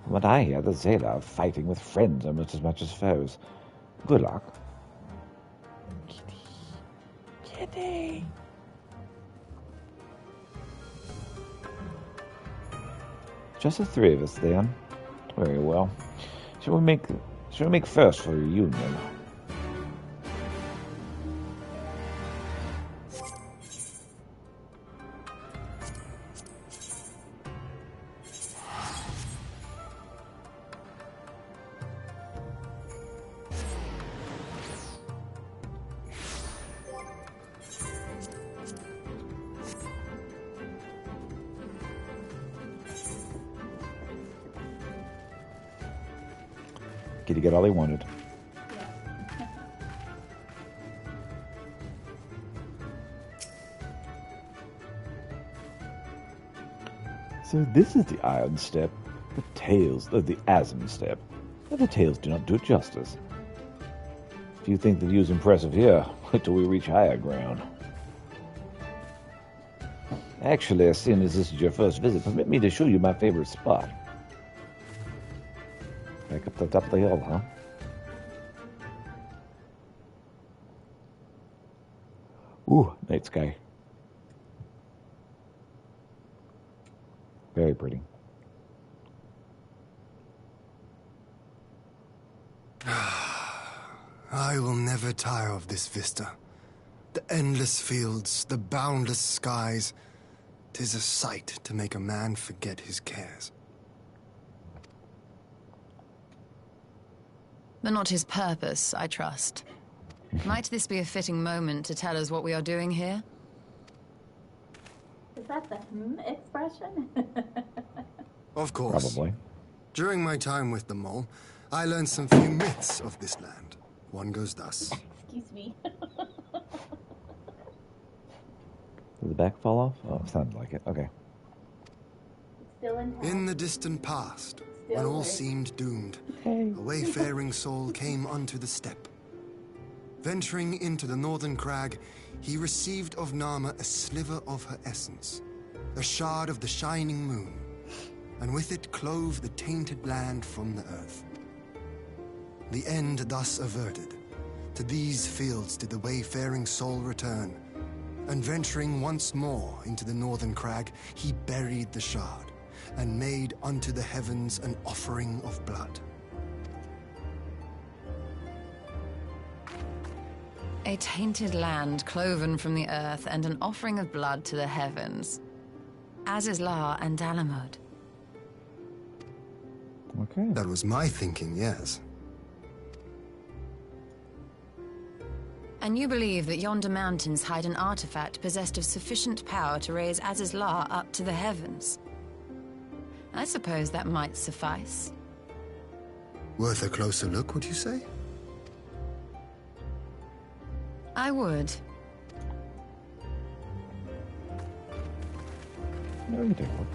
From what I hear, the Zayla are fighting with friends almost as much as foes. Good luck. Kitty. Just the three of us, then. Very well. Shall we make first for a reunion? Kitty got all he wanted. So this is the Iron Steppe, the tales of the Azim Steppe. But the tales do not do it justice. If you think the view's impressive here, wait till we reach higher ground. Actually, seeing as this is your first visit, permit me to show you my favorite spot. Back up the top of the hill, huh? Ooh, night sky. Very pretty.
I will never tire of this vista. The endless fields, the boundless skies. 'Tis a sight to make a man forget his cares.
But not his purpose, I trust. Might this be a fitting moment to tell us what we are doing here?
Is that the expression?
Of course.
Probably.
During my time with the mole, I learned some few myths of this land. One goes thus.
Excuse me.
Did the back fall off? Oh, sounded like it. Okay.
Still intact.
In the distant past, when
Still
all
there.
seemed doomed, a wayfaring soul came unto the steppe. Venturing into the northern crag, he received of Nama a sliver of her essence, a shard of the shining moon, and with it clove the tainted land from the earth. The end thus averted, to these fields did the wayfaring soul return, and venturing once more into the northern crag, he buried the shard, and made unto the heavens an offering of blood.
A tainted land cloven from the earth and an offering of blood to the heavens. Azizlar and Dalamud.
Okay.
That was my thinking, yes.
And you believe that yonder mountains hide an artifact possessed of sufficient power to raise Azizlar up to the heavens? I suppose that might suffice.
Worth a closer look, would you say?
I would.
No, you take one.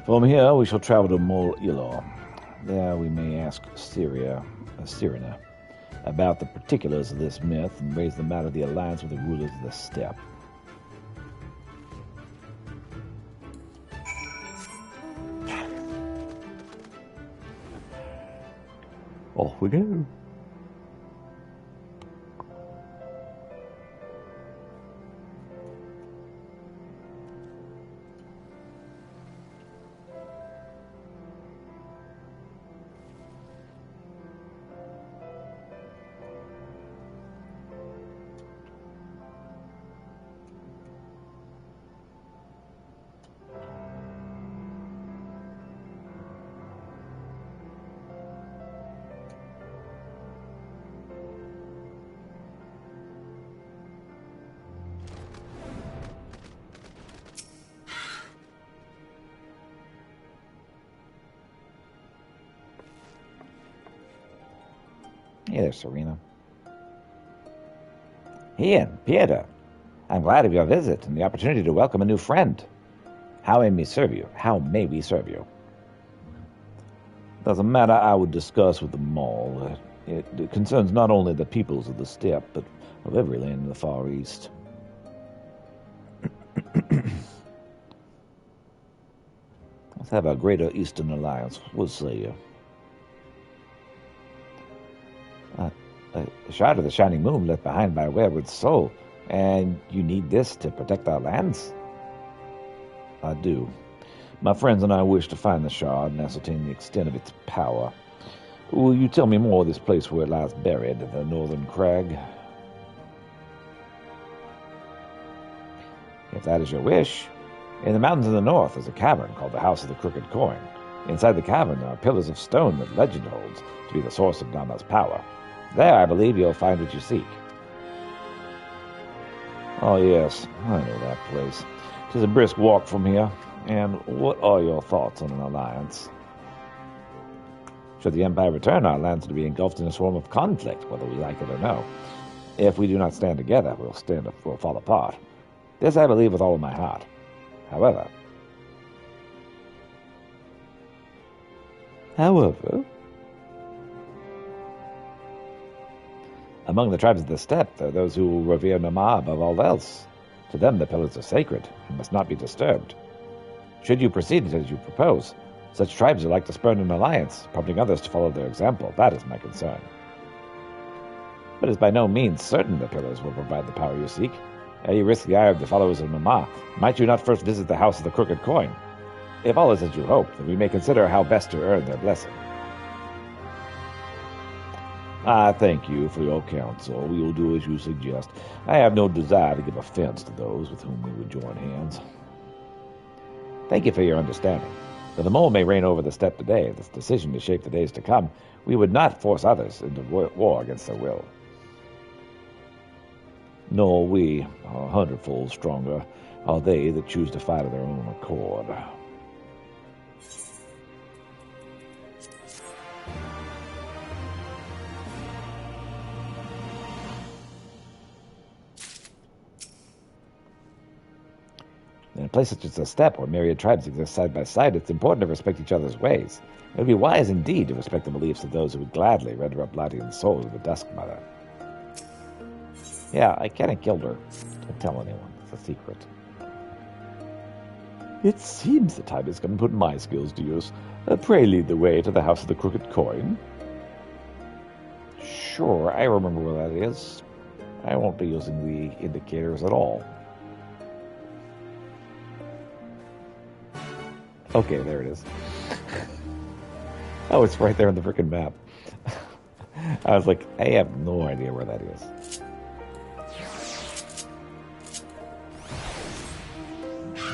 From here, we shall travel to Mol Ilor. There we may ask Cyrena about the particulars of this myth and raise the matter of the alliance with the rulers of the steppe. Off we go. Hey there, Serena.
Ian, Pieter, I'm glad of your visit and the opportunity to welcome a new friend. How may we serve you? How may we serve you?
There's a matter I would discuss with the mall. It concerns not only the peoples of the steppe, but of every land in the Far East. Let's have a greater Eastern alliance. We'll say.
The shard of the shining moon left behind by a wayward soul, and you need this to protect our lands?
I do. My friends and I wish to find the shard and ascertain the extent of its power. Will you tell me more of this place where it lies buried, the northern crag?
If that is your wish. In the mountains in the north is a cavern called the House of the Crooked Coin. Inside the cavern are pillars of stone that legend holds to be the source of Nama's power. There, I believe, you'll find what you seek.
Oh, yes, I know that place. 'Tis a brisk walk from here. And what are your thoughts on an alliance?
Should the Empire return, our lands to be engulfed in a swarm of conflict, whether we like it or no. If we do not stand together, we'll fall apart. This I believe with all my heart. However... Among the tribes of the steppe, there are those who revere Nama above all else. To them, the pillars are sacred and must not be disturbed. Should you proceed as you propose, such tribes are like to spurn an alliance, prompting others to follow their example. That is my concern. But it is by no means certain the pillars will provide the power you seek.
Ere you risk the ire of the followers of Mama, might you not first visit the house of the crooked coin? If all is as you hope, then we may consider how best to earn their blessing. I thank you for your counsel. We will do as you suggest. I have no desire to give offense to those with whom we would join hands. Thank you for your understanding. Though the mole may reign over the steppe today, this decision to shape the days to come, we would not force others into war against their will. Nor we are 100-fold stronger are they that choose to fight of their own accord. In a place such as the steppe, where myriad tribes exist side by side, it's important to respect each other's ways. It would be wise indeed to respect the beliefs of those who would gladly render up Latian's soul to the Dusk Mother. Yeah, I kind of killed her. Don't tell anyone. It's a secret.
It seems the time has come to put my skills to use. Pray lead the way to the house of the crooked coin.
Sure, I remember where that is. I won't be using the indicators at all. Okay, there it is. Oh, it's right there on the frickin' map. I was like, I have no idea where that is.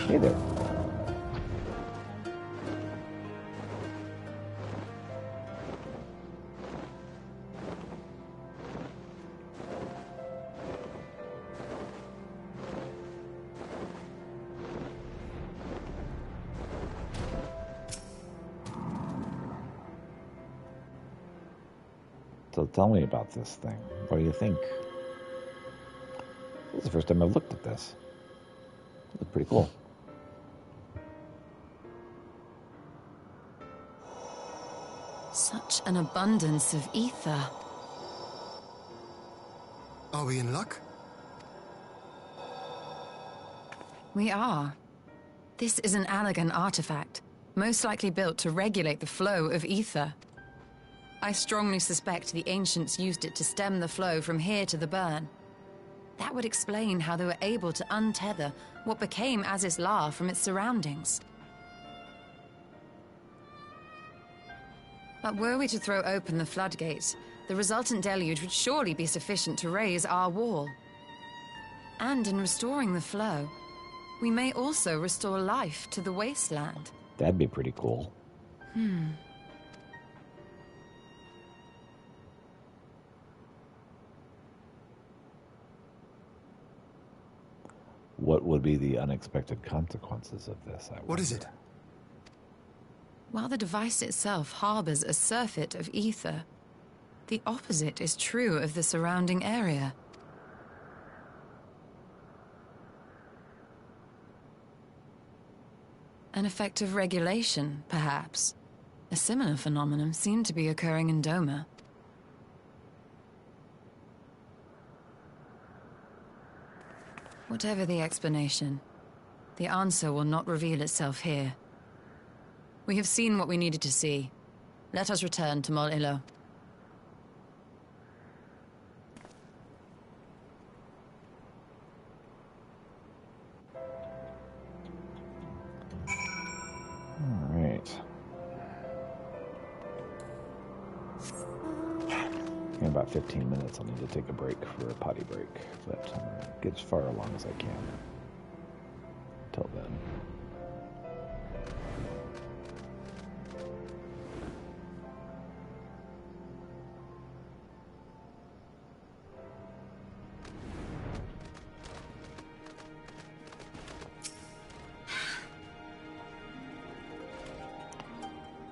Hey there. So tell me about this thing. What do you think? This is the first time I've looked at this. It looks pretty cool.
Such an abundance of ether.
Are we in luck?
We are. This is an Allagan artifact, most likely built to regulate the flow of ether. I strongly suspect the ancients used it to stem the flow from here to the burn. That would explain how they were able to untether what became Azys La from its surroundings. But were we to throw open the floodgates, the resultant deluge would surely be sufficient to raise our wall. And in restoring the flow, we may also restore life to the wasteland.
That'd be pretty cool. What would be the unexpected consequences of this?
What is it?
While the device itself harbors a surfeit of ether, the opposite is true of the surrounding area. An effect of regulation, perhaps. A similar phenomenon seemed to be occurring in Doma. Whatever the explanation, the answer will not reveal itself here. We have seen what we needed to see. Let us return to Mol Ilo.
All right. In about 15 minutes, I'll need to take a break for a potty break, but I'm going to get as far along as I can. Until then.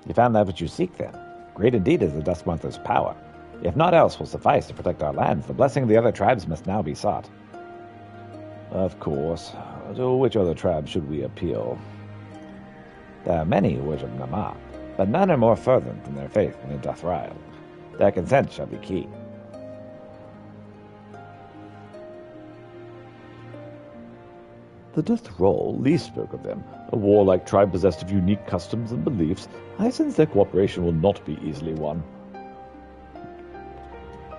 You found that which you seek, then. Great indeed is the Duskmonther's power. If naught else will suffice to protect our lands, the blessing of the other tribes must now be sought. Of course. To which other tribes should we appeal? There are many who worship Nama, but none are more fervent in their faith than the Dothrail. Their consent shall be key.
The Dothral least spoke of them, a warlike tribe possessed of unique customs and beliefs. I sense their cooperation will not be easily won.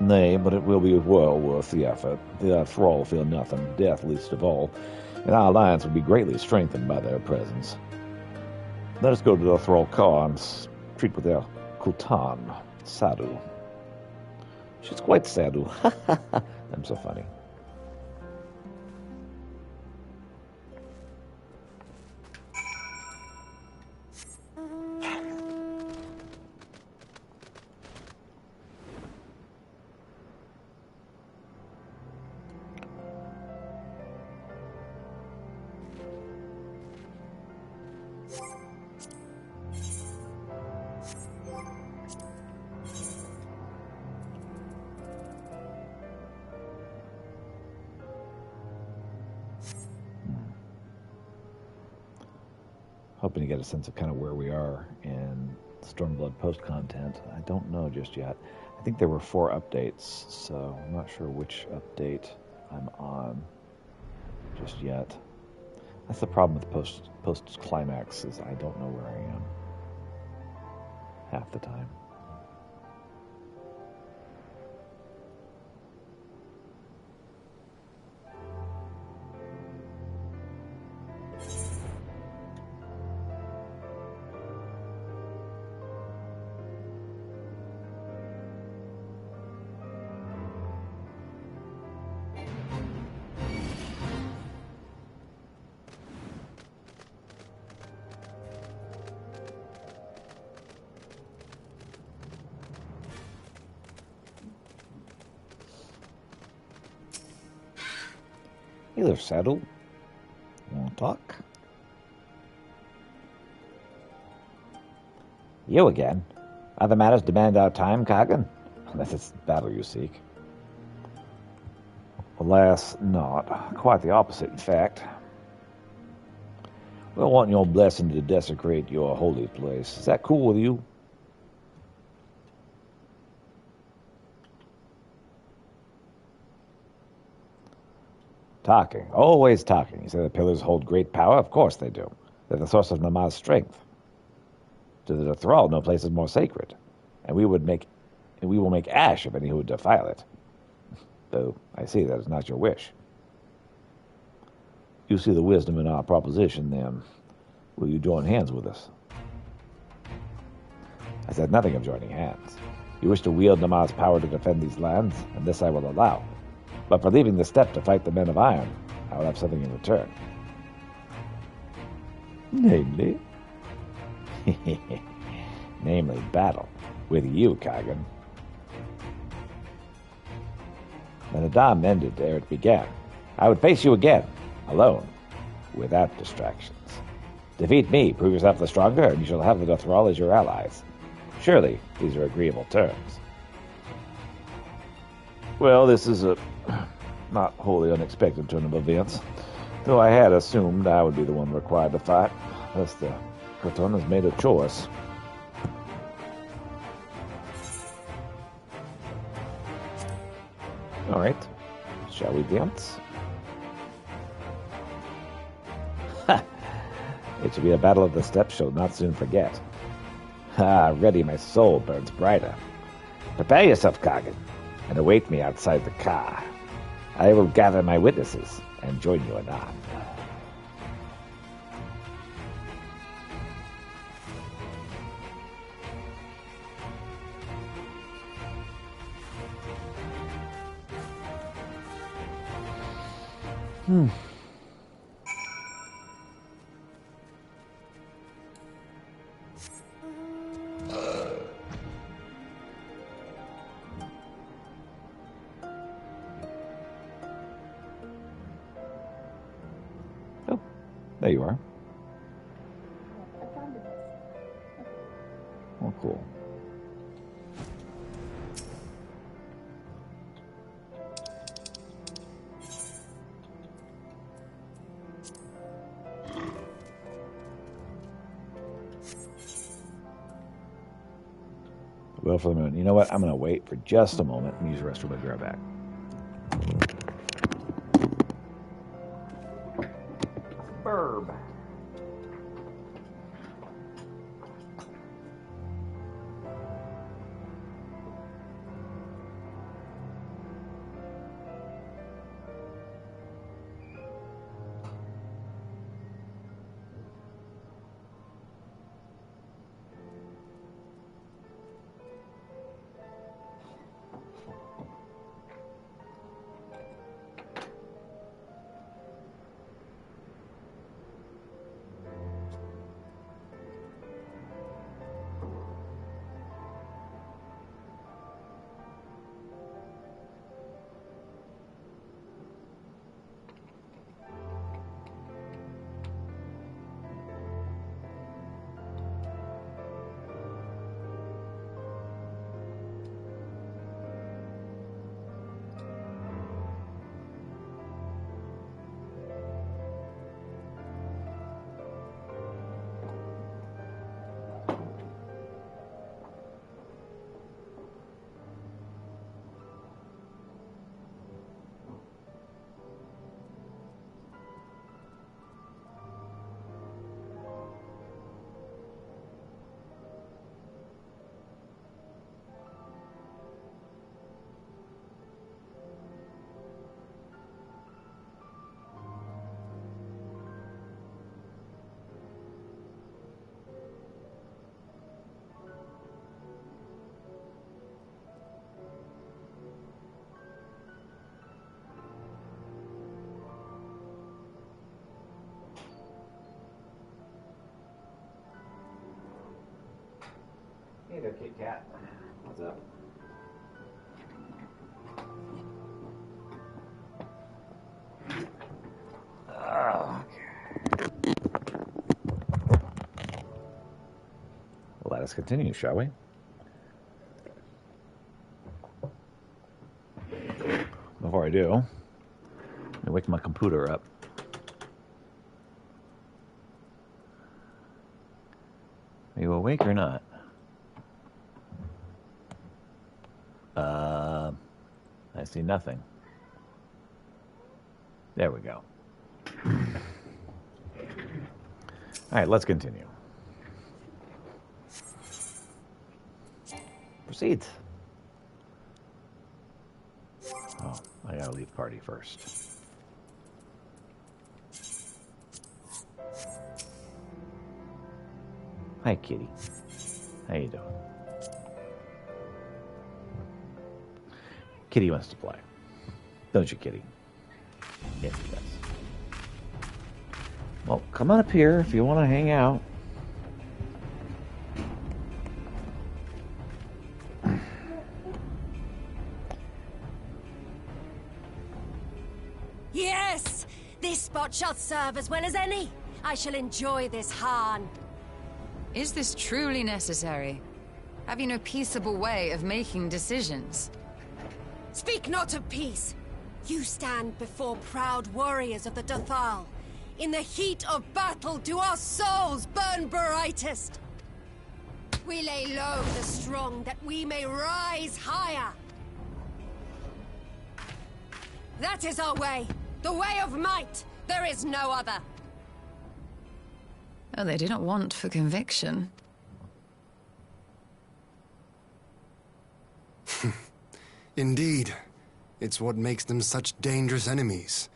Nay, but it will be well worth the effort. The thrall fear nothing, death least of all, and our alliance will be greatly strengthened by their presence. Let us go to the thrall car and treat with their Kutan, Sadhu. She's quite Sadhu. I'm so funny. Hoping to get a sense of kind of where we are in Stormblood post-content. I don't know just yet. I think there were 4 updates, so I'm not sure which update I'm on just yet. That's the problem with post-climax, is I don't know where I am half the time. Hey there, Saddle. Want to talk? You again? Other matters demand our time, Kagan? Unless it's battle you seek. Alas, not. Quite the opposite, in fact. We'll want your blessing to desecrate your holy place. Is that cool with you? Talking. Always talking. You say the pillars hold great power? Of course they do. They're the source of Nama's strength. To the thrall, no place is more sacred. And we will make ash of any who would defile it. Though I see that is not your wish. You see the wisdom in our proposition, then will you join hands with us? I said nothing of joining hands. You wish to wield Nama's power to defend these lands, and this I will allow. But for leaving the step to fight the men of iron, I will have something in return. Namely? Namely, battle. With you, Kagan. The Nadam ended ere it began. I would face you again, alone, without distractions. Defeat me, prove yourself the stronger, and you shall have the Thrall as your allies. Surely, these are agreeable terms. Well, this is a not wholly unexpected turn of events, though I had assumed I would be the one required to fight. Thus the Kraton has made a choice. All right, shall we dance? Ha! It shall be a battle of the steppes shall not soon forget. Ah, ready my soul burns brighter. Prepare yourself, Kagan, and await me outside the car. I will gather my witnesses and join you anon. Oh, there you are.
I found it.
Oh, cool. Well, for the moment. You know what? I'm going to wait for just a moment and use the restroom. I'll be right back. Burb. a Kit Kat. What's up? Let us continue, shall we? Before I do, let me wake my computer up. Are you awake or not? I see nothing. There we go. All right, let's continue. Proceed. Oh, I gotta leave party first. Hi, kitty. How you doing? Kitty wants to play. Don't you, kitty? Yes, he does. Well, come on up here if you want to hang out.
Yes! This spot shall serve as well as any. I shall enjoy this Hahn.
Is this truly necessary? Have you no peaceable way of making decisions?
Speak not of peace. You stand before proud warriors of the Dothal. In the heat of battle do our souls burn brightest. We lay low the strong that we may rise higher. That is our way. The way of might. There is no other.
Oh, they do not want for conviction.
Indeed. It's what makes them such dangerous enemies.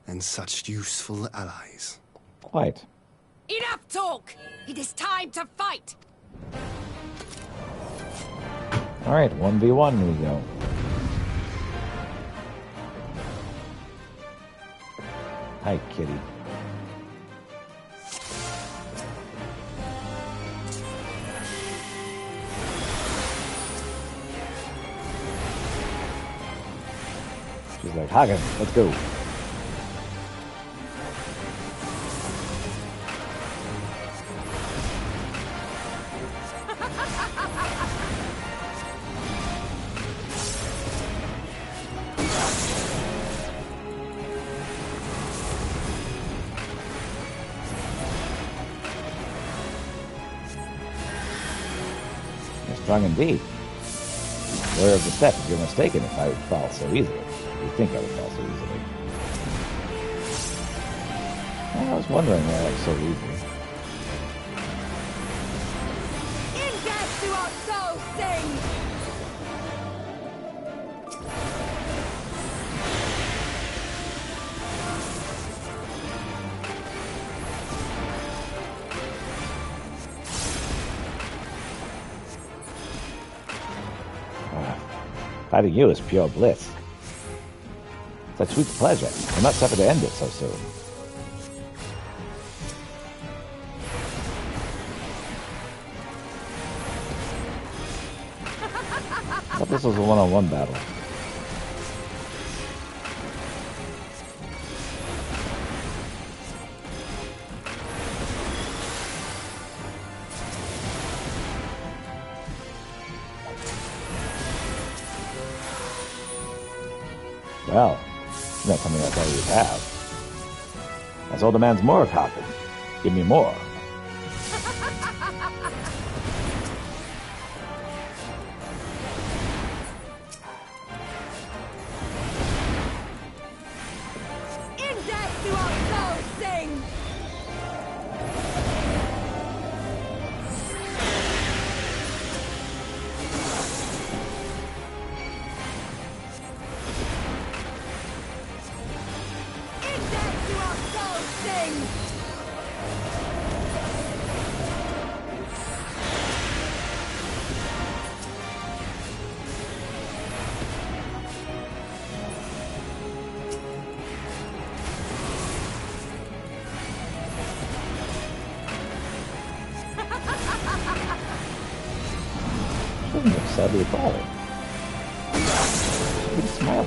And such useful allies.
Quite.
Enough talk! It is time to fight!
Alright, 1v1 we go. Hi, kitty. She's like, Hagen, let's go. You're strong indeed. Beware of the step if you're mistaken if I would fall so easily. You think I would fall so easily. I was wondering why I was so easy.
In death do our souls sing!
Fighting you is pure bliss. Such sweet pleasure. I'm not suffer to end it so soon. I thought this was a one-on-one battle. Well, you're not telling me that's all you have. That's all demands more, Hagen. Give me more.
In death do our souls sing! In death do our souls sing!
sadly, it's all. Pretty small.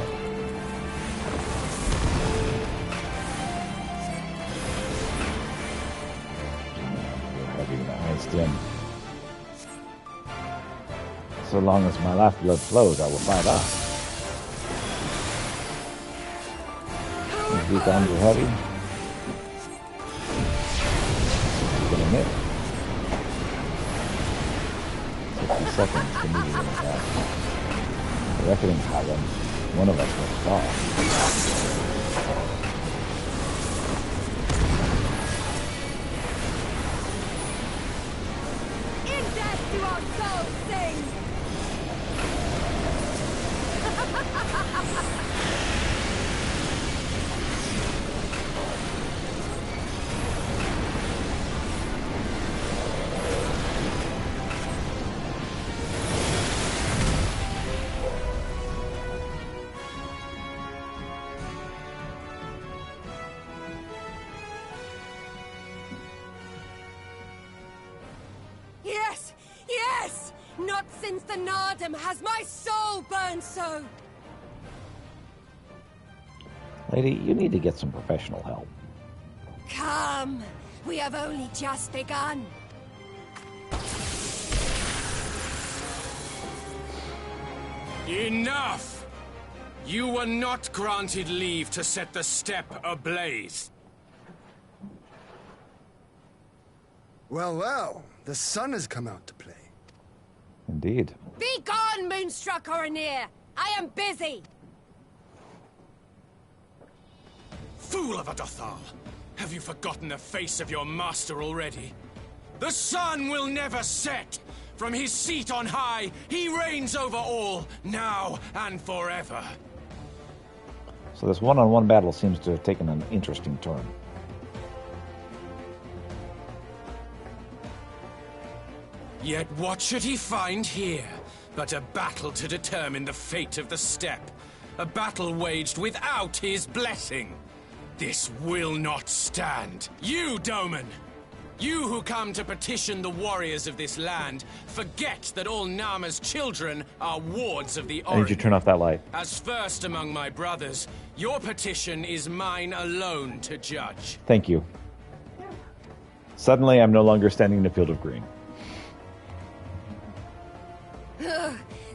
Dim. So long as my lifeblood flows, I will fight on. These arms are heavy. Getting it. 60 seconds to move in attack. The reckoning column. One of us must fall.
Not since the Nardum has my soul burned so!
Lady, you need to get some professional help.
Come! We have only just begun.
Enough! You were not granted leave to set the steppe ablaze.
Well, well, the sun has come out to play.
Indeed.
Be gone, Moonstruck Oranir! I am busy!
Fool of a Dothal! Have you forgotten the face of your master already? The sun will never set! From his seat on high, he reigns over all, now and forever.
So this one-on-one battle seems to have taken an interesting turn.
Yet what should he find here but a battle to determine the fate of the steppe? A battle waged without his blessing. This will not stand. You, Doman! You who come to petition the warriors of this land, forget that all Nama's children are wards of the
I need you to turn off that light.
As first among my brothers, your petition is mine alone to judge.
Thank you. Suddenly, I'm no longer standing in a field of green.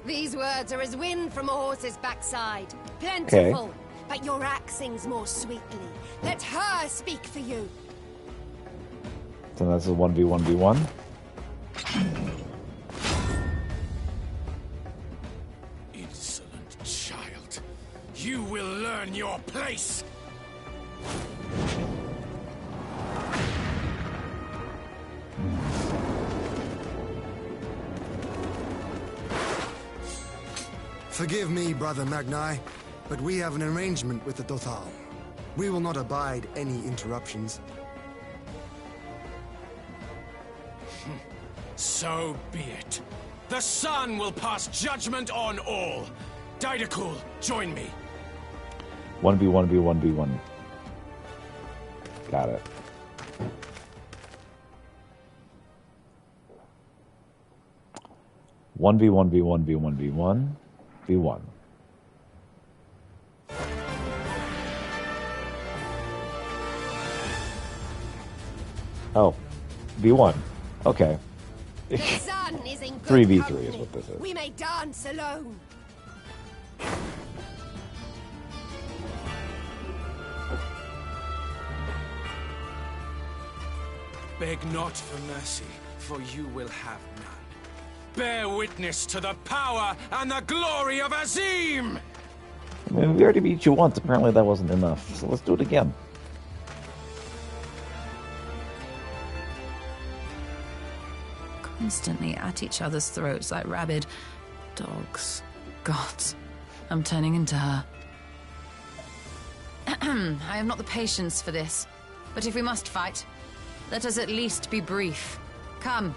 These words are as wind from a horse's backside. Plentiful, but your axe sings more sweetly. Let her speak for you.
So this is 1v1v1.
Insolent child. You will learn your place.
Forgive me, Brother Magni, but we have an arrangement with the Dothal. We will not abide any interruptions.
So be it. The sun will pass judgment on all. Didakul, join me.
1v1v1v1. Got it. One v1v1v1v1 v1. Oh, v1. Okay.
The sun is in good
3v3
company.
is what this is.
We may dance alone.
Beg not for mercy, for you will have none. Bear witness to the power and the glory of Azim!
I mean, we already beat you once. Apparently that wasn't enough. So let's do it again.
Constantly at each other's throats like rabid dogs. Gods, I'm turning into her. I have not the patience for this. But if we must fight, let us at least be brief. Come.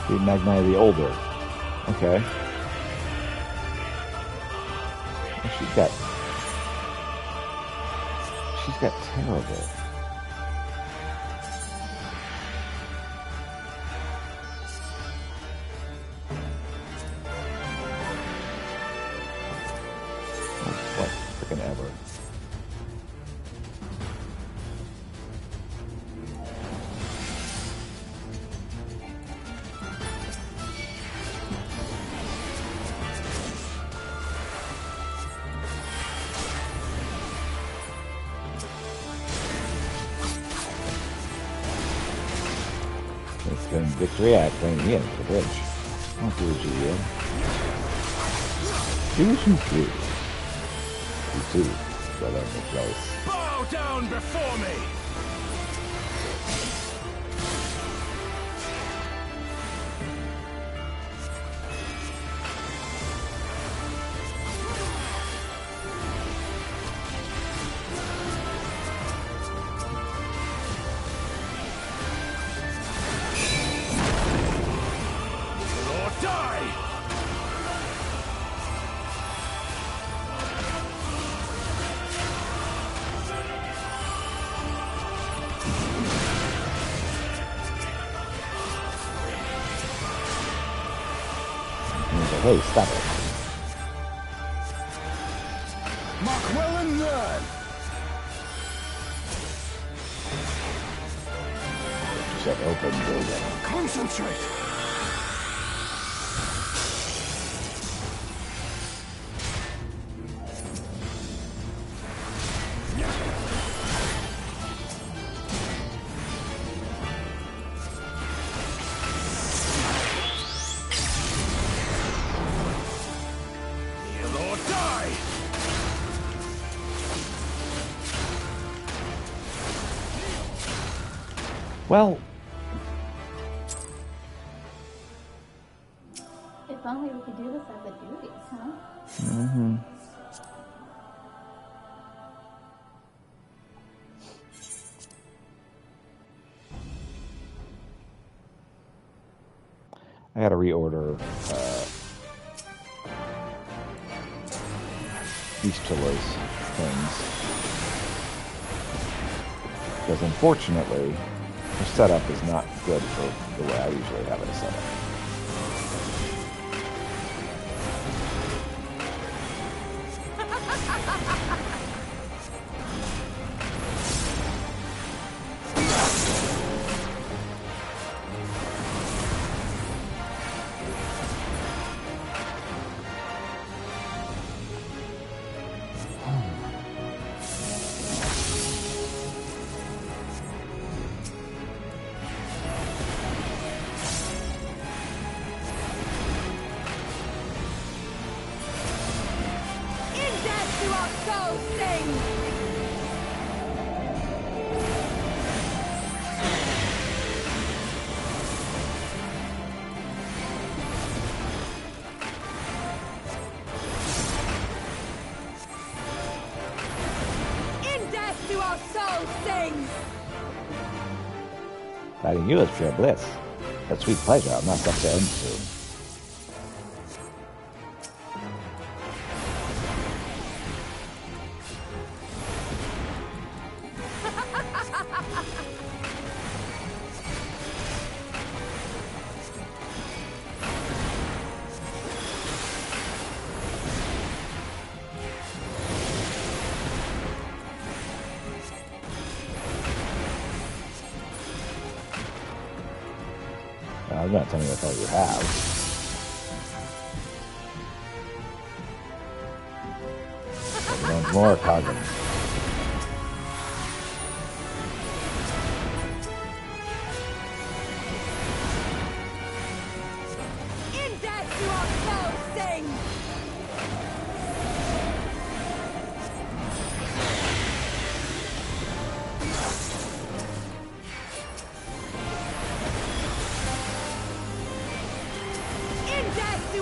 The Magni the Older. Okay. She's got terrible. What freaking ever. Victory Act bringing me into the bridge. I'll do what you will. Do what you do. You too shall learn the place.
Bow down before me!
Hey, stop it.
Mark well and learn!
Shut open, building.
Concentrate!
Well,
if only we could do this as a duty, huh?
mm-hmm. I gotta reorder Easterla's things. Because unfortunately, the setup is not good for the way I usually have it set up. Guiding you is pure bliss. A sweet pleasure I'll not stop to end soon. I'm not telling you that's all you have. Everyone's more cognitive.
In death do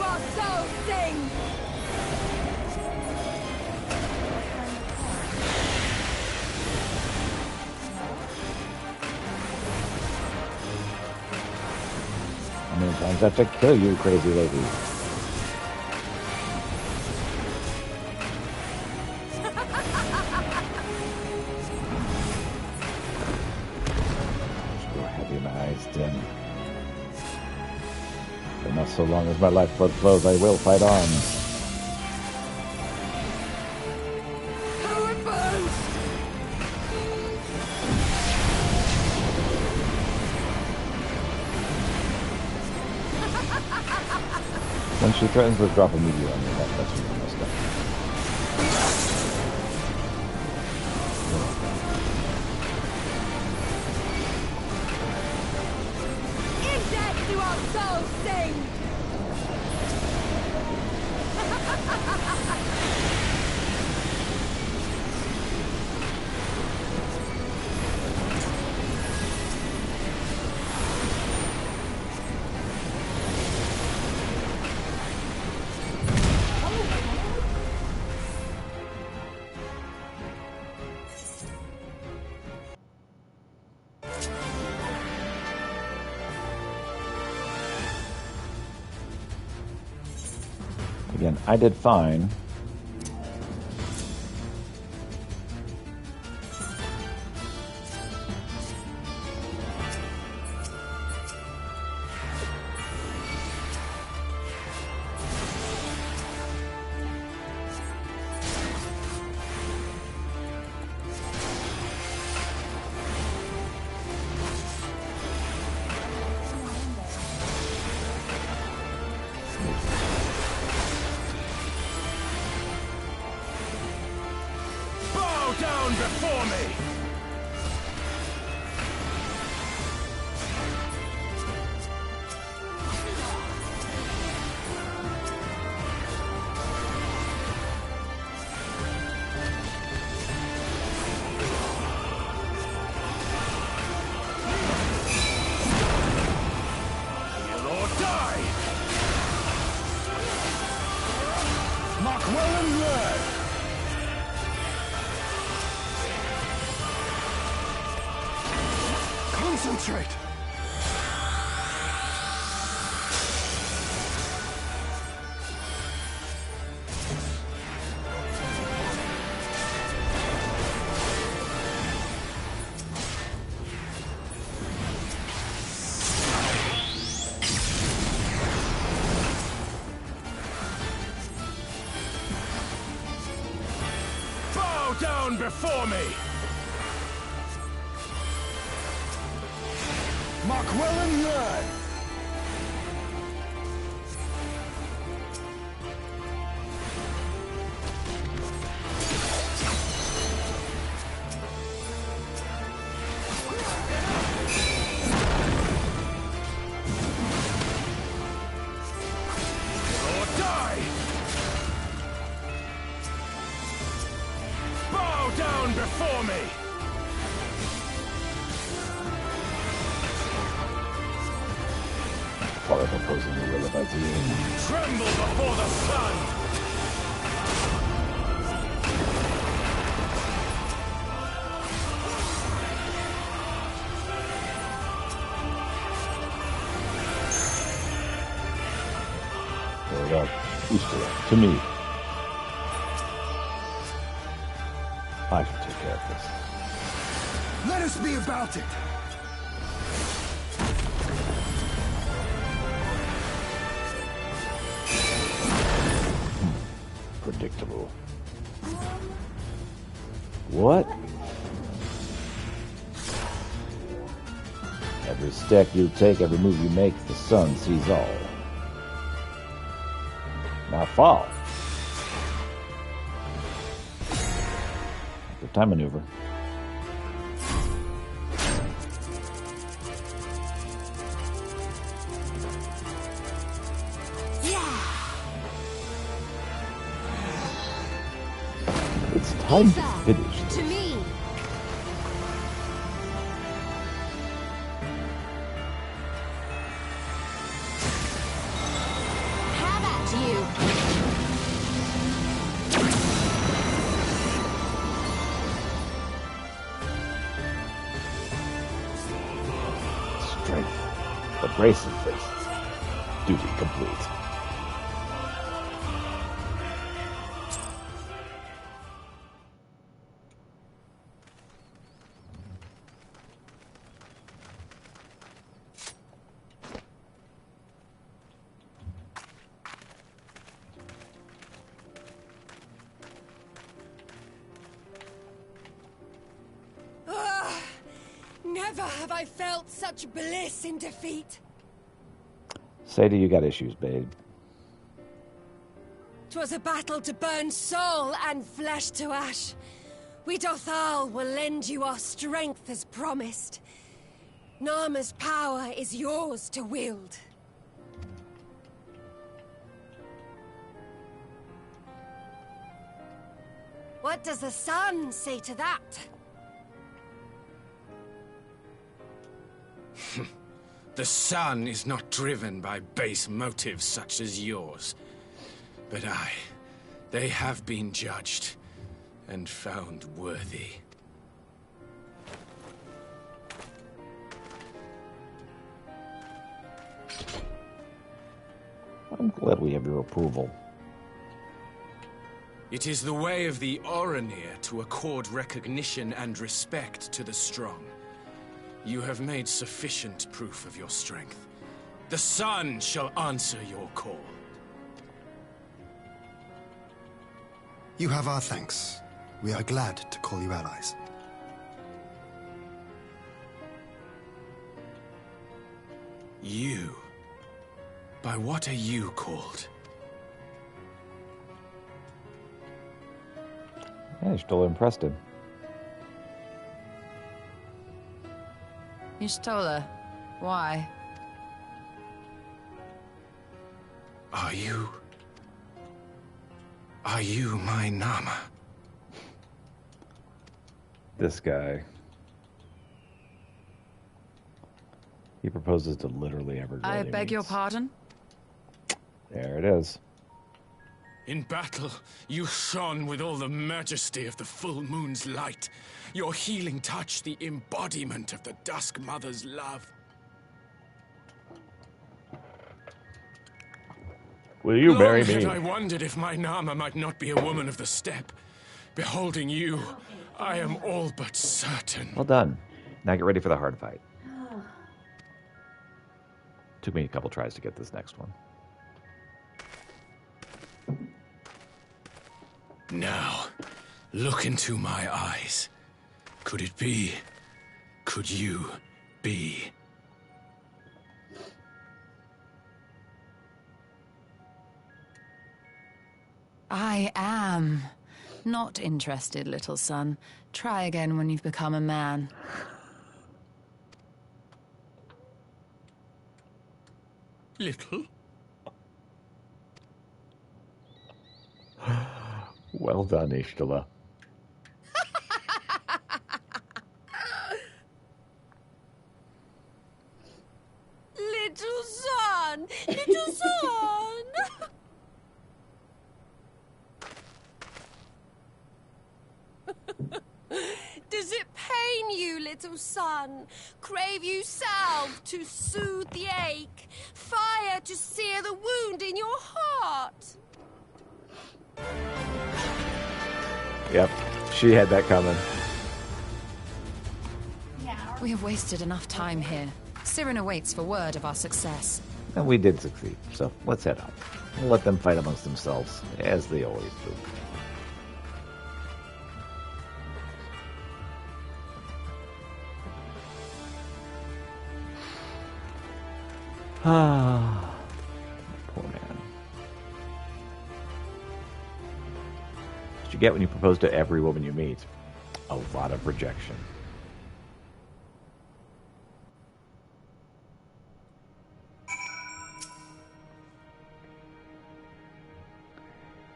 our souls sing!
How many times I have to kill you, crazy lady? So long as my lifeblood flows, I will fight on. When she threatens to drop a meteor on your head, that's when you messed up.
In death do our souls sing!
Again, I did fine.
Bow down before me! Kill or die! Mark well and learn!
Concentrate!
Bow down before me! Mark well and learn! Or die! Bow down before me!
Far if opposing the will of Azir.
Tremble before the sun!
There we go. Easter egg. To me. I should take care of this.
Let us be about it!
Predictable. What? Every step you take, every move you make, the sun sees all. Now fall. Good time maneuver. It's time to finish this.
To me! Have at you!
Strength. Abrasiveness. Duty complete.
Never have I felt such bliss in defeat.
Sadie, you got issues, babe.
'Twas a battle to burn soul and flesh to ash. We Dothal will lend you our strength as promised. Narma's power is yours to wield. What does the sun say to that?
The sun is not driven by base motives such as yours. But they have been judged and found worthy.
I'm glad we have your approval.
It is the way of the Oranir to accord recognition and respect to the strong. You have made sufficient proof of your strength. The sun shall answer your call.
You have our thanks. We are glad to call you allies.
You? By what are you called?
Yeah, you're still impressed him.
Y'shtola, why?
Are you my Nama?
This guy. He proposes to literally every girl
I
he
beg your
meets.
pardon?
There it is.
In battle, you shone with all the majesty of the full moon's light. Your healing touch, the embodiment of the Dusk Mother's love.
Will you marry
Long
me?
had I wondered if my Nama might not be a woman of the steppe. Beholding you, I am all but certain.
Well done. Now get ready for the hard fight. Took me a couple tries to get this next one.
Now, look into my eyes. Could it be? Could you be?
I am. Not interested, little son. Try again when you've become a man.
Little?
Well done, Y'shtola.
Little son! Little son! Does it pain you, little son? Crave you salve to soothe the ache? Fire to sear the wound in your heart?
Yep, she had that coming.
We have wasted enough time here. Cyrano waits for word of our success.
And we did succeed, so let's head out. We'll let them fight amongst themselves, as they always do. Ah, poor man. What you get when you propose to every woman you meet? A lot of rejection.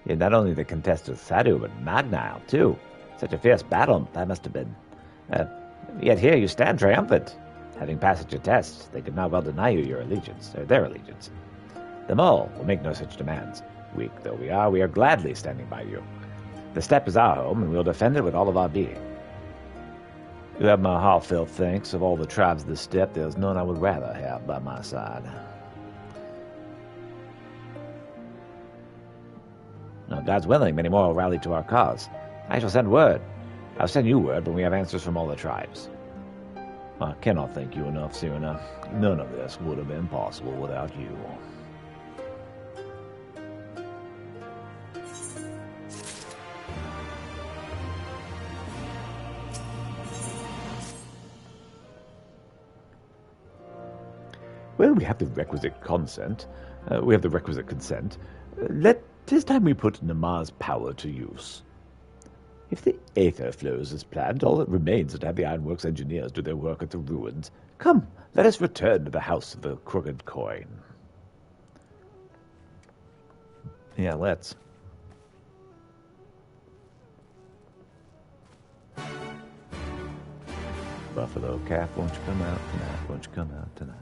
Yeah, not only the contest of Sadu, but Magnail, too. Such a fierce battle that must have been. Yet here you stand triumphant. Having passed your tests, they could not well deny you your allegiance, or their allegiance. The Mole will make no such demands. Weak though we are gladly standing by you. The steppe is our home, and we'll defend it with all of our being. You have my heartfelt thanks. Of all the tribes of the steppe, there's none I would rather have by my side. Now, God's willing, many more will rally to our cause. I shall send word. I'll send you word when we have answers from all the tribes. I cannot thank you enough, Cyrano. None of this would have been possible without you.
Well, we have the requisite consent. We have the requisite consent. 'Tis time we put Namar's power to use. If the aether flows as planned, all that remains is to have the Ironworks engineers do their work at the ruins. Come, let us return to the House of the Crooked Coin. Yeah, let's. Buffalo calf, won't you come out tonight? Won't you come out tonight?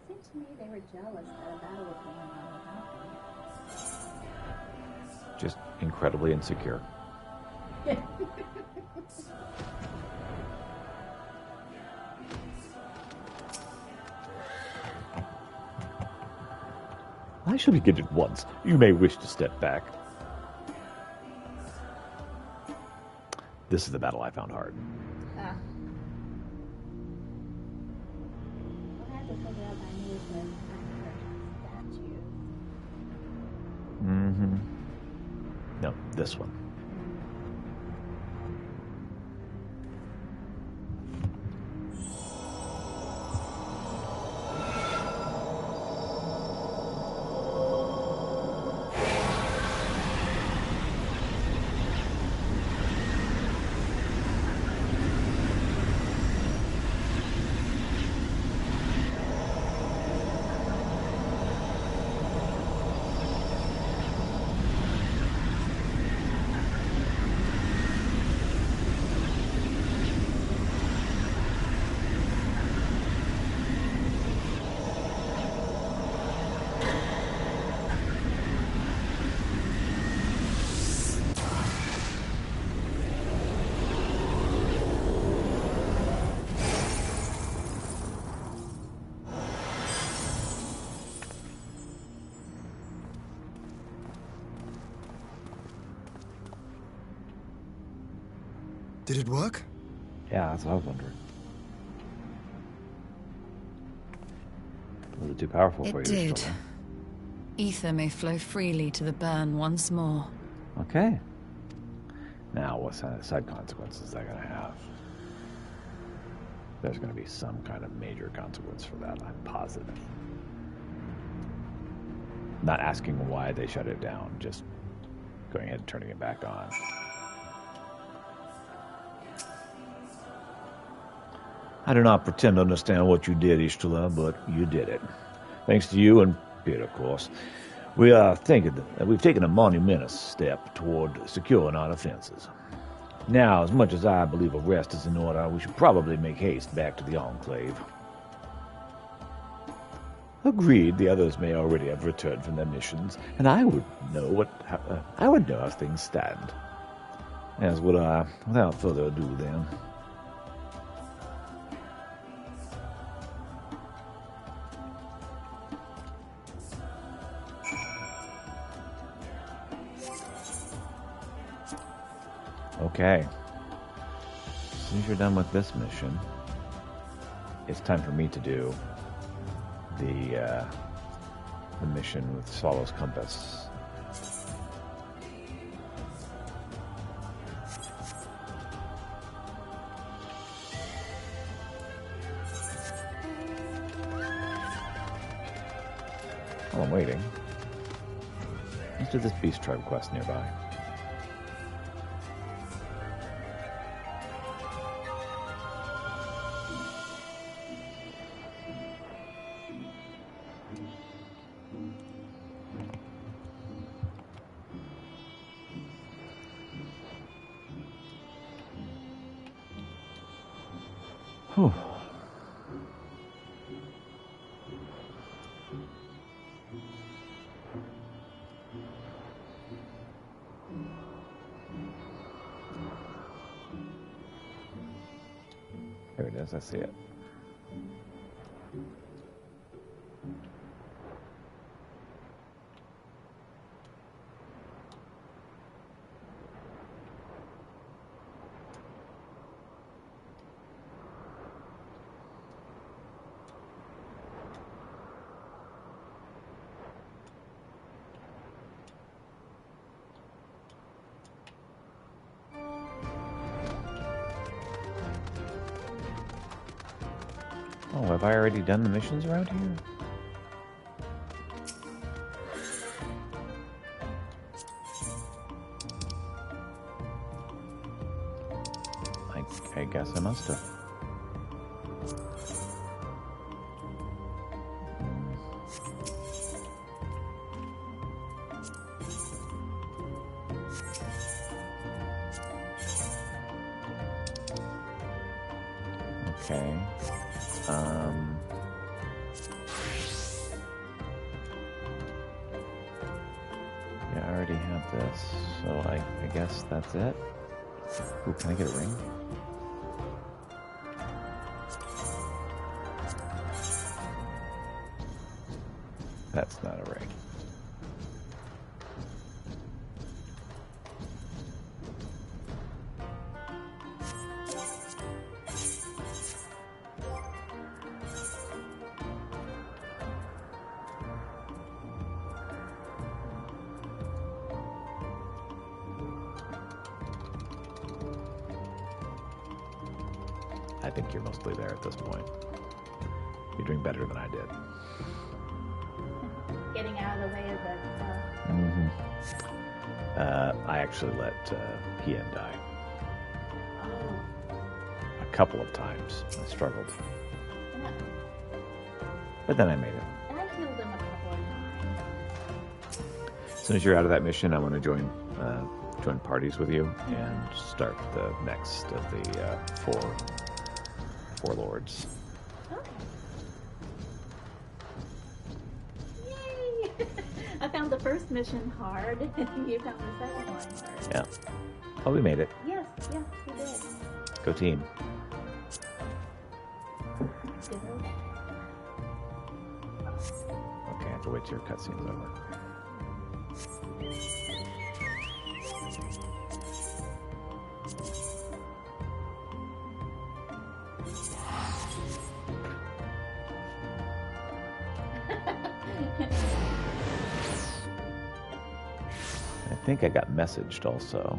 Seemed to me they were jealous that a battle was going on without them.
Just incredibly insecure. I shall begin at once. You may wish to step back. This is the battle I found hard.
I had to figure out my news with statues.
Mm-hmm. No, this one.
Did it work?
Yeah, that's what I was wondering. Was it too powerful for you?
It did. Ether may flow freely to the burn once more.
Okay. Now, what side consequences is that going to have? There's going to be some kind of major consequence for that, I'm positive. Not asking why they shut it down, just going ahead and turning it back on. I do not pretend to understand what you did, Ishtala, but you did it. Thanks to you and Pete, of course. We are thinking that we've taken a monumental step toward securing our defenses. Now, as much as I believe a rest is in order, we should probably make haste back to the Enclave. Agreed, the others may already have returned from their missions, and I would know how things stand. As would I. Without further ado, then. Okay. As soon as you're done with this mission, it's time for me to do the mission with Swallow's Compass. While I'm waiting, let's do this Beast Tribe quest nearby. Whew. There it is, I see it.
have I already done the missions around here? I guess I must have. Okay. Yeah, I already have this, so I guess that's it. Ooh, can I get a ring? That's not a ring. I think you're mostly there at this point. You're doing better than I did.
Getting out of the way of the stuff.
Mm-hmm. I actually let Hien die.
Oh.
A couple of times. I struggled.
Yeah.
But then I made it.
And I healed him a couple of times.
As soon as you're out of that mission, I want to join parties with you and start the next of the four lords.
Okay. Yay! I found the first mission hard, and you found the second one hard.
Yeah. Oh, we made it.
Yes, we did.
Go team. Okay, I have to wait till your cutscene's over. I think I got messaged also.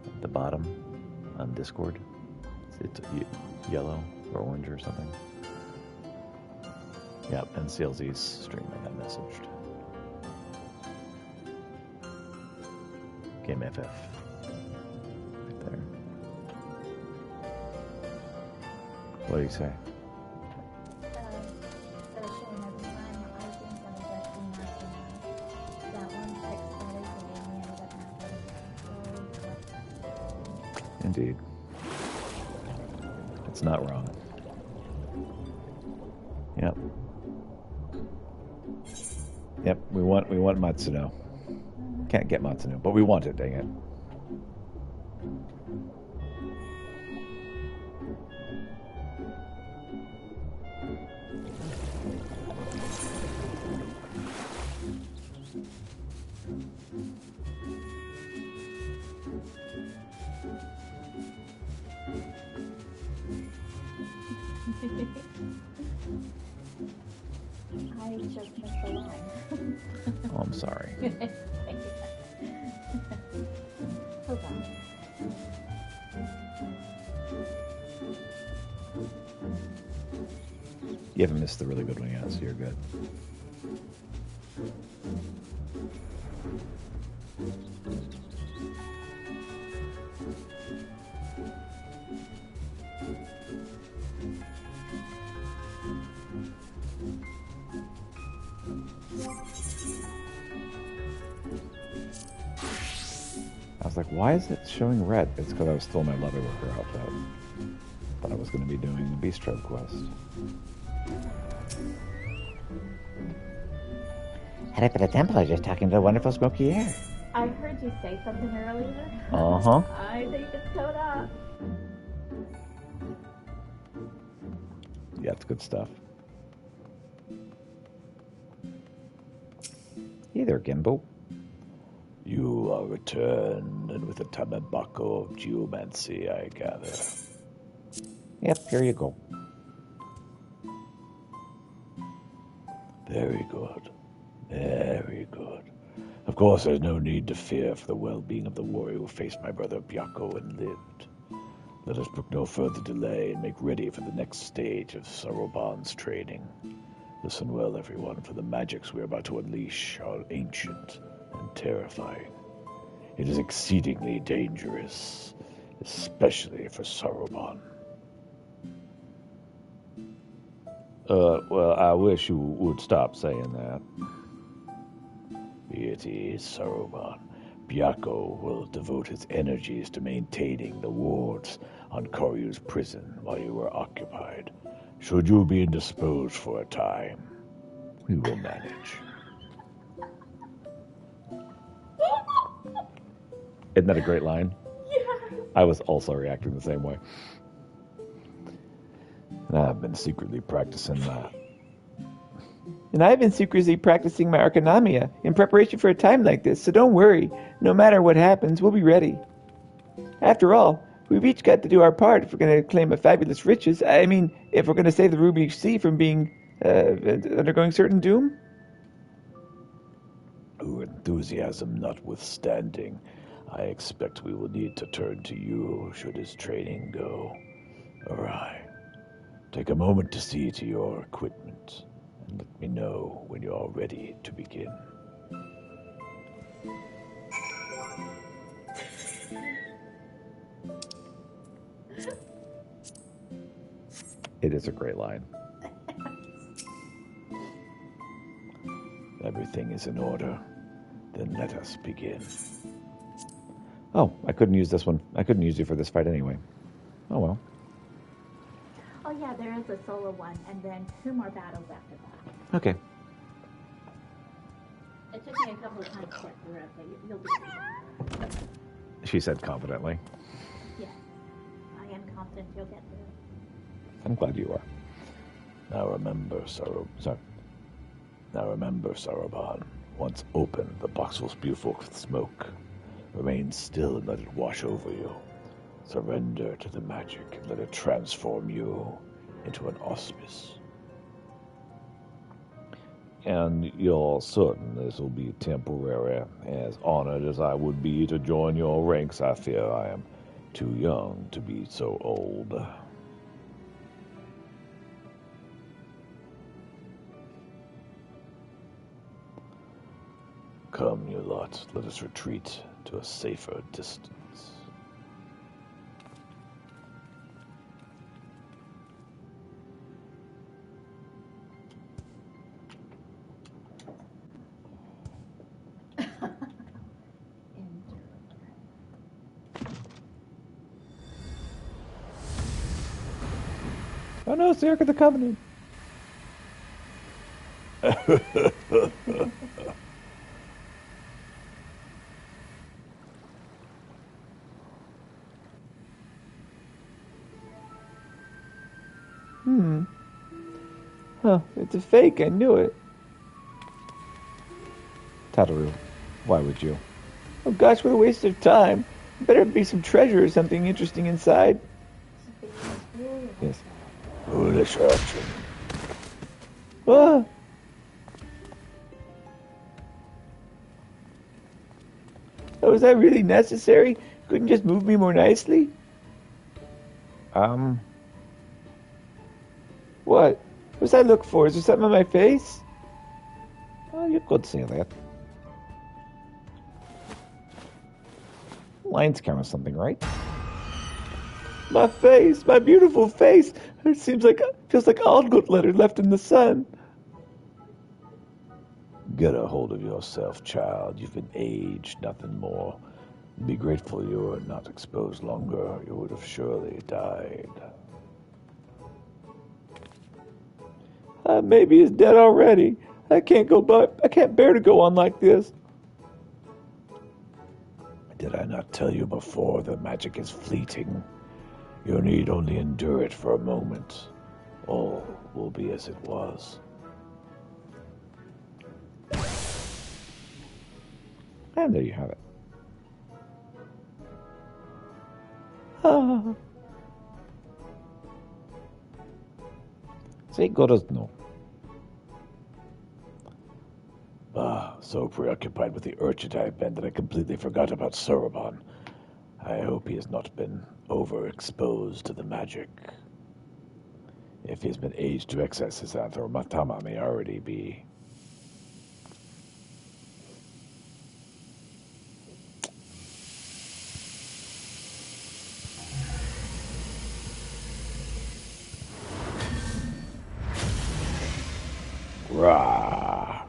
At the bottom on Discord. It's yellow or orange or something. Yep, and CLZ's stream I got messaged. Game FF. Right there. What do you say? Indeed. It's not wrong. Yep. Yep, we want Matsuno. Can't get Matsuno, but we want it, dang it.
I just missed the line.
Oh, I'm sorry.
Hold on.
You haven't missed the really good one yet, so you're good. I was like, why is it showing red? It's because I was still in my leather worker outfit. Thought I was going to be doing the Bistro quest.
Head up at the temple, I was just talking to the wonderful smoky air.
I heard you say something earlier.
Uh-huh.
I think it's Coda.
Yeah, it's good stuff. Hey there, Gimbo. You are returned, and with a tamabako of geomancy, I gather. Yep, here you go. Very good. Very good. Of course, there's no need to fear for the well-being of the warrior who faced my brother Byakko and lived.
Let us brook no further delay and make ready for the next stage of Saruman's training. Listen well, everyone, for the magics we are about to unleash are ancient and terrifying. It is exceedingly dangerous, especially for Saruman.
Well, I wish you would stop saying that.
It is Saruman. Byakko will devote his energies to maintaining the wards on Koryu's prison while you are occupied. Should you be indisposed for a time, we will manage.
Isn't that a great line?
Yeah.
I was also reacting the same way.
And I've been secretly practicing that.
And I've been secretly practicing my Arcanamia in preparation for a time like this, so don't worry. No matter what happens, we'll be ready. After all, we've each got to do our part if we're going to claim a fabulous riches. I mean, if we're going to save the Ruby Sea from being undergoing certain doom.
Your enthusiasm notwithstanding, I expect we will need to turn to you should his training go awry. Take a moment to see to your equipment, and let me know when you are ready to begin.
It is a great line.
Everything is in order. Then let us begin.
Oh, I couldn't use this one. I couldn't use you for this fight anyway. Oh well.
Oh yeah, there is a solo one, and then 2 more battles after that.
Okay.
It took me a couple of times to get through it, but you'll be fine.
She said confidently.
Yes, I am confident you'll get through it.
I'm glad you are.
Now remember, Saruman. Once open, the box will spew forth smoke. Remain still and let it wash over you. Surrender to the magic and let it transform you into an auspice.
And you're certain this will be temporary. As honored as I would be to join your ranks, I fear I am too young to be so old.
Come, you lot, let us retreat to a safer distance.
Oh no, it's the Ark of the Covenant. Huh, it's a fake, I knew it.
Tataru, why would you?
Oh gosh, what a waste of time. Better be some treasure or something interesting inside.
Yes.
Foolish urchin.
Ah. Oh, is that really necessary? Couldn't you just move me more nicely? What? What's that look for? Is there something on my face?
Oh, you could say that. Lines count as something, right?
My face, my beautiful face. It feels like Aldgut letter left in the sun.
Get a hold of yourself, child. You've been aged, nothing more. Be grateful you were not exposed longer. You would have surely died.
Maybe he's dead already. I can't bear to go on like this.
Did I not tell you before that magic is fleeting? You need only endure it for a moment. All will be as it was.
And there you have it.
Ah.
Say no.
So preoccupied with the urchin I've been that I completely forgot about Saruman. I hope he has not been overexposed to the magic. If he has been aged to excess, his Anthromatama may already be... Rah!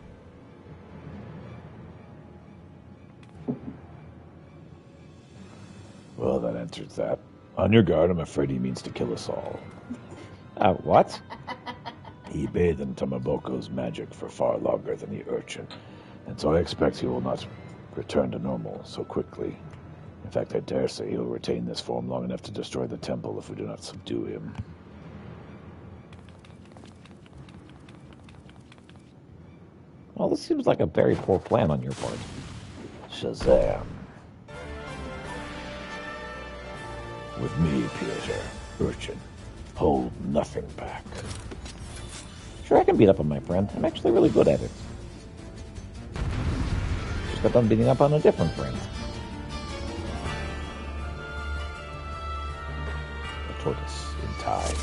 Well, that answers that. On your guard, I'm afraid he means to kill us all.
What?
He bathed in Tamaboko's magic for far longer than the urchin, and so I expect he will not return to normal so quickly. In fact, I dare say he'll retain this form long enough to destroy the temple if we do not subdue him.
Well, this seems like a very poor plan on your part.
Shazam. With me, Peter, urchin, hold nothing back.
Sure, I can beat up on my friend. I'm actually really good at it. Just got done beating up on a different friend.
A tortoise in time.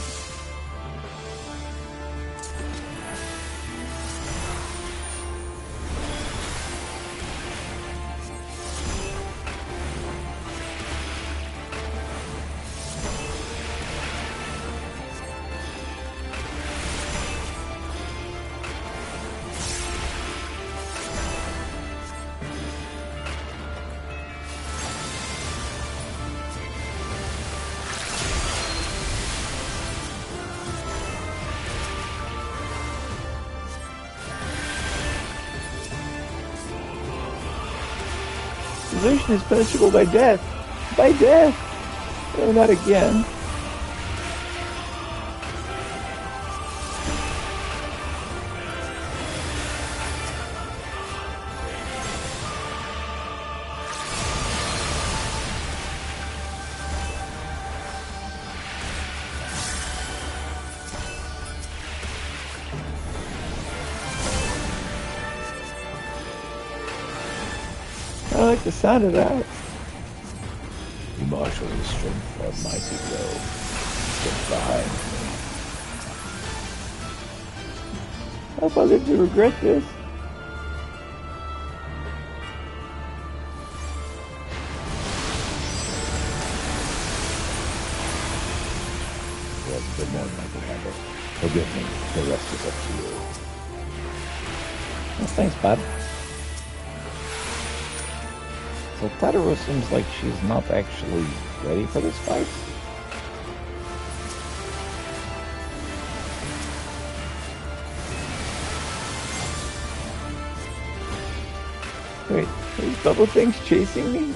Desertion is punishable by death. By death! Oh, not again. I like the sound of that.
You marshal the strength of mighty blow. Get behind me.
I hope I live to regret this.
Well, it's a bit more than I could handle. Forgive me. The rest is up to you.
Well, thanks, bud. So Tadaro seems like she's not actually ready for this fight.
Wait, these bubble things chasing me?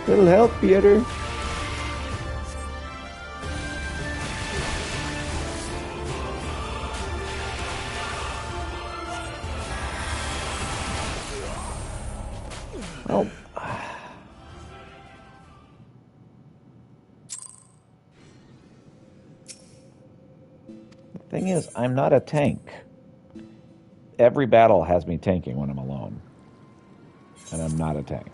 It'll help, Peter.
Well, the thing is, I'm not a tank. Every battle has me tanking when I'm alone. And I'm not a tank.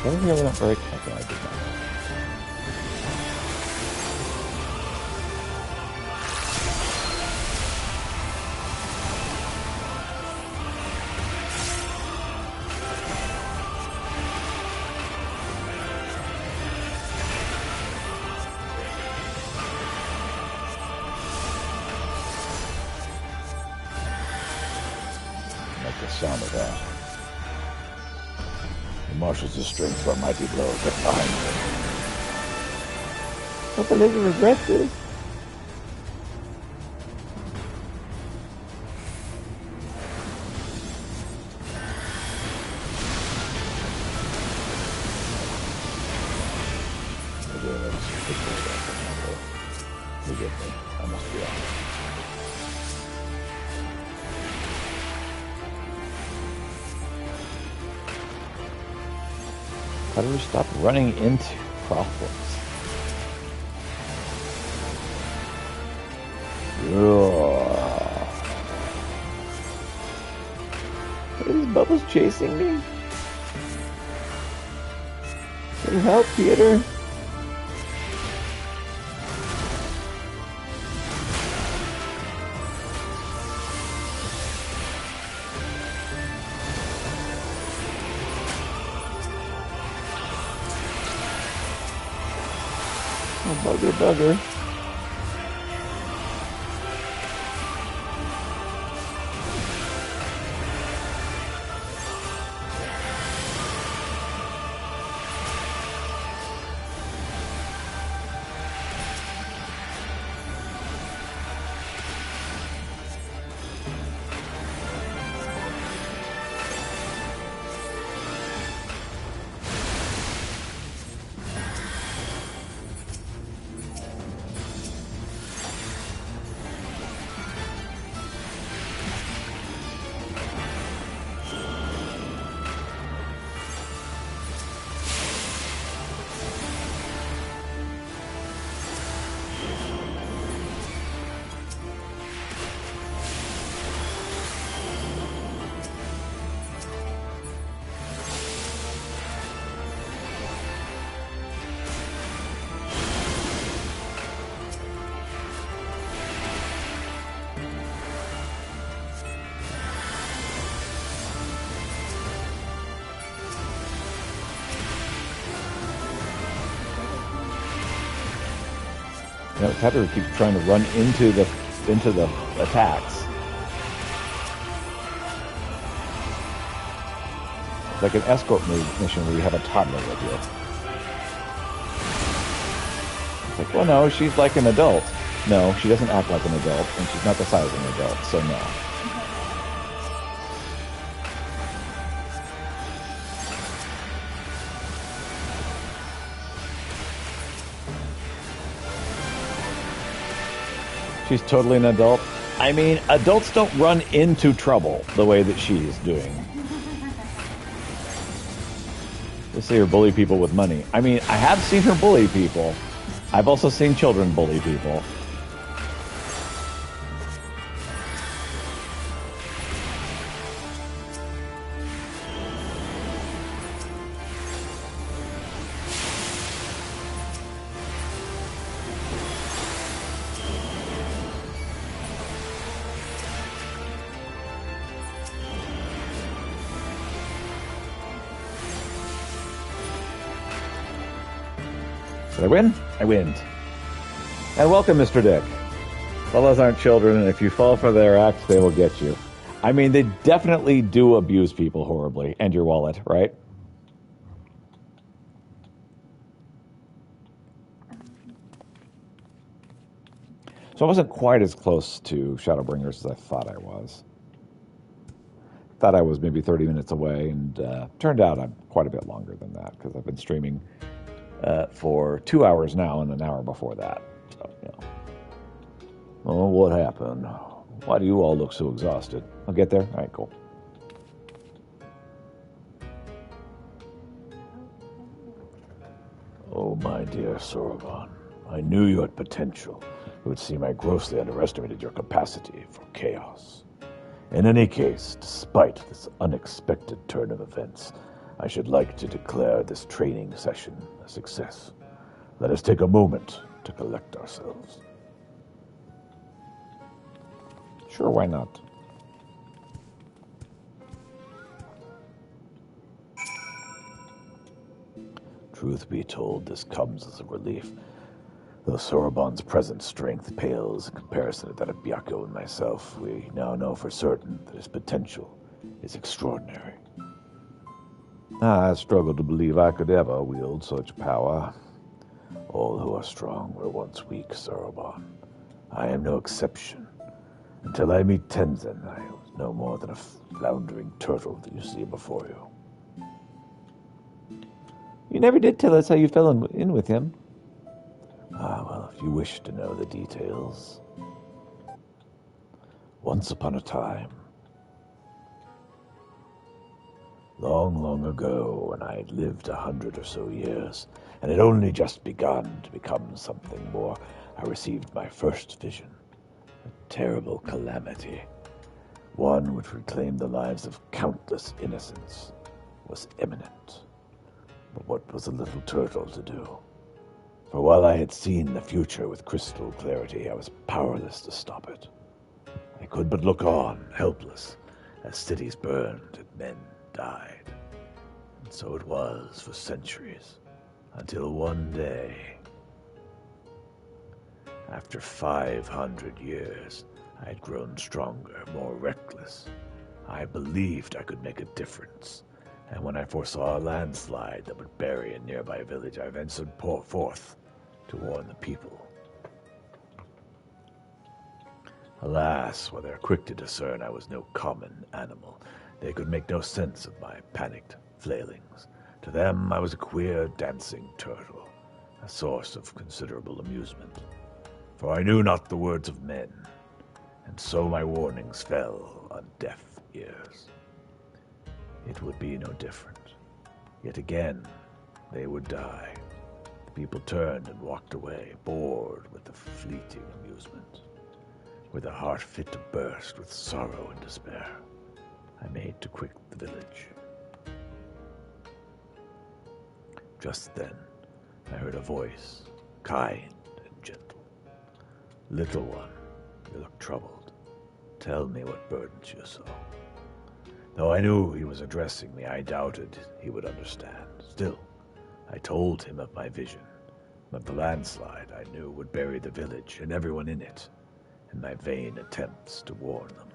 Doesn't really not very okay, I did that. sound of that. He marshals his strength for a mighty blow. Get behind him.
Hope the lizard regrets this.
Forgive me. I must be honest. How do we stop running into problems?
Are these bubbles chasing me? Can you help, Peter? Oh, bugger, bugger.
You know, Tether keeps trying to run into the attacks. It's like an escort mission where you have a toddler with you. It's like, well, no, she's like an adult. No, she doesn't act like an adult, and she's not the size of an adult, so no. She's totally an adult. I mean, adults don't run into trouble the way that she's doing. They see her bully people with money. I mean, I have seen her bully people. I've also seen children bully people. Did I win? I win. And welcome, Mr. Dick. Fellows aren't children, and if you fall for their acts, they will get you. I mean, they definitely do abuse people horribly, and your wallet, right? So I wasn't quite as close to Shadowbringers as I thought I was. Thought I was maybe 30 minutes away, and turned out I'm quite a bit longer than that, because I've been streaming for 2 hours now and an hour before that. So, you know. Oh, what happened? Why do you all look so exhausted? I'll get there. All right, cool. Oh, my dear Soroban, I knew you had potential. It would seem I grossly underestimated your capacity for chaos. In any case, despite this unexpected turn of events, I should like to declare this training session a success. Let us take a moment to collect ourselves. Sure, why not? Truth be told, this comes as a relief. Though Soroban's present strength pales in comparison to that of Byakko and myself, we now know for certain that his potential
is extraordinary. I struggle to believe I could ever wield such power. All who are strong were once weak, Saruman. I am no exception. Until I meet Tenzin, I was no more than a floundering turtle that you see before you.
You never did tell us how you fell in with him.
Well, if you wish to know the details. Once upon a time, long, long ago, when I had lived 100 or so years, and had only just begun to become something more, I received my first vision. A terrible calamity. One which would claim the lives of countless innocents was imminent. But what was a little turtle to do? For while I had seen the future with crystal clarity, I was powerless to stop it. I could but look on, helpless, as cities burned and men died. And so it was for centuries, until one day, after 500 years, I had grown stronger, more reckless. I believed I could make a difference, and when I foresaw a landslide that would bury a nearby village, I ventured forth to warn the people. Alas, while they were quick to discern I was no common animal, they could make no sense of my panicked flailings. To them, I was a queer, dancing turtle, a source of considerable amusement. For I knew not the words of men, and so my warnings fell on deaf ears. It would be no different. Yet again, they would die. The people turned and walked away, bored with the fleeting amusement. With a heart fit to burst with sorrow and despair, I made to quit the village. Just then, I heard a voice, kind and gentle. "Little one, you look troubled. Tell me what burdens you so." Though I knew he was addressing me, I doubted he would understand. Still, I told him of my vision, of the landslide I knew would bury the village and everyone in it, and my vain attempts to warn them.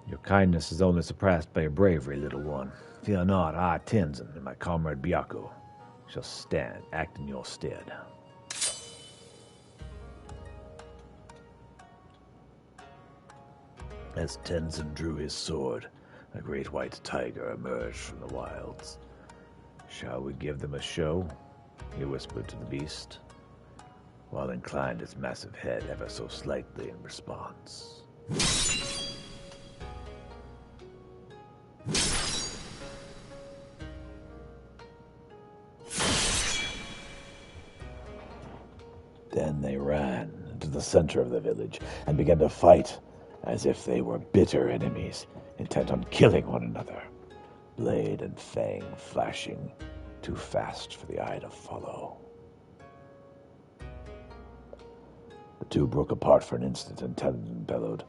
Your kindness is only surpassed by your bravery, little one. Fear not, I, Tenzin, and my comrade Byaku shall act in your stead.
As Tenzin drew his sword, a great white tiger emerged from the wilds.
"Shall we give them a show?" he whispered to the beast,
while inclined its massive head ever so slightly in response. Then they ran into the center of the village and began to fight as if they were bitter enemies, intent on killing one another, blade and fang flashing too fast for the eye to follow. The two broke apart for an instant, and Tenzin bellowed,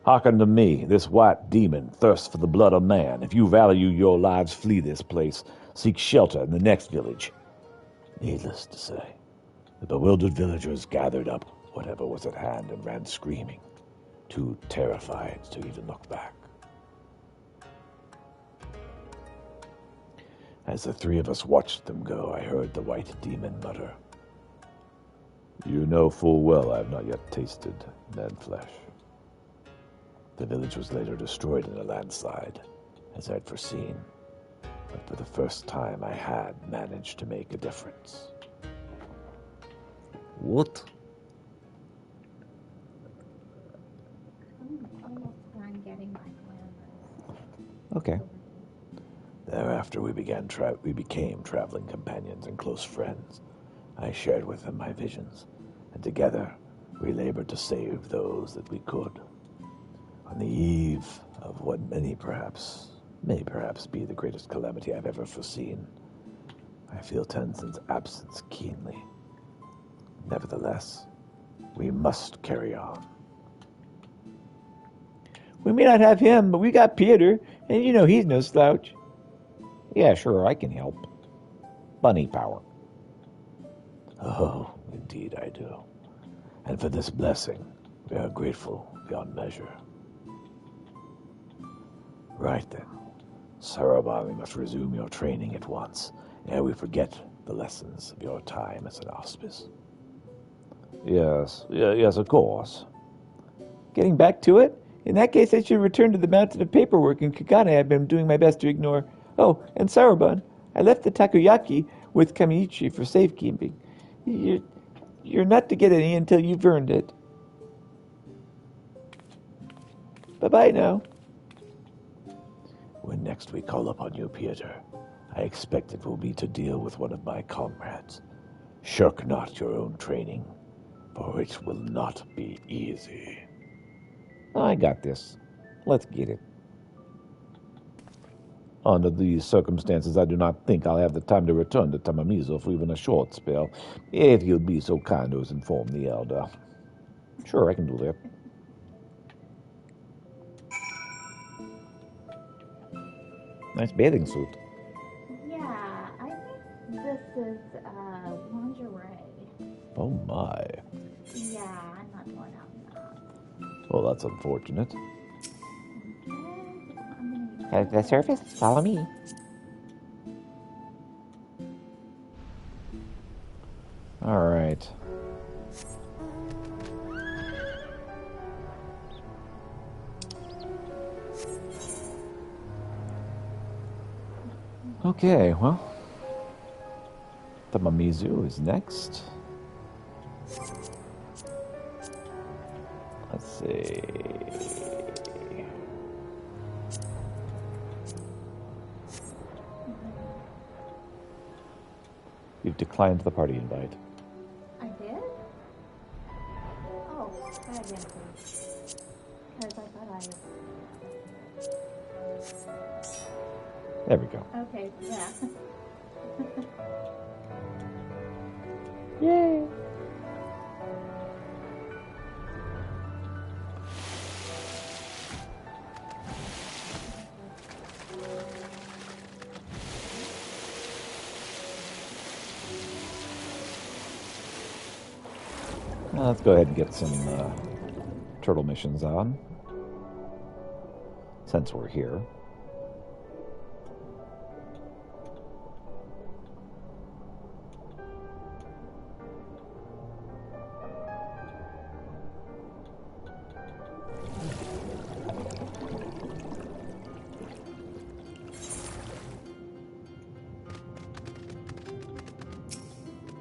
"Hearken to me. This white demon thirsts for the blood of man. If you value your lives, flee this place. Seek shelter in the next village."
Needless to say, the bewildered villagers gathered up whatever was at hand and ran screaming, too terrified to even look back. As the three of us watched them go, I heard the white demon mutter,
"You know full well I have not yet tasted man flesh."
The village was later destroyed in a landslide, as I had foreseen, but for the first time I had managed to make a difference.
What?
I'm getting my glamours.
Okay.
Thereafter we became traveling companions and close friends. I shared with them my visions, and together we labored to save those that we could. On the eve of what may perhaps be the greatest calamity I've ever foreseen, I feel Tenzin's absence keenly. Nevertheless, we must carry on.
We may not have him, but we got Peter, and you know he's no slouch.
Yeah, sure, I can help. Bunny power.
Oh, indeed I do. And for this blessing, We are grateful beyond measure. Right then. Sarabah, we must resume your training at once, ere we forget the lessons of your time as an auspice. Yes, of course.
Getting back to it? In that case, I should return to the mountain of paperwork in Kagane I've been doing my best to ignore. Oh, and Sarabon, I left the takoyaki with Kamiichi for safekeeping. You're not to get any until you've earned it. Bye-bye now.
When next we call upon you, Peter, I expect it will be to deal with one of my comrades. Shirk not your own training, for it will not be easy.
I got this. Let's get it. Under these circumstances, I do not think I'll have the time to return to Tamamizo for even a short spell. If you'd be so kind as inform the elder. Sure, I can do that. Nice bathing suit.
Yeah, I think this is lingerie.
Oh my.
Yeah, I'm not going out in that.
Well, that's unfortunate.
At
the surface, follow me.
All right. Okay, well, Tamamizu is next. Let's see. You've declined the party invite.
I did? Oh, try again, please. Because I thought
There we go.
Okay, yeah.
Yay!
Let's go ahead and get some turtle missions on, since we're here.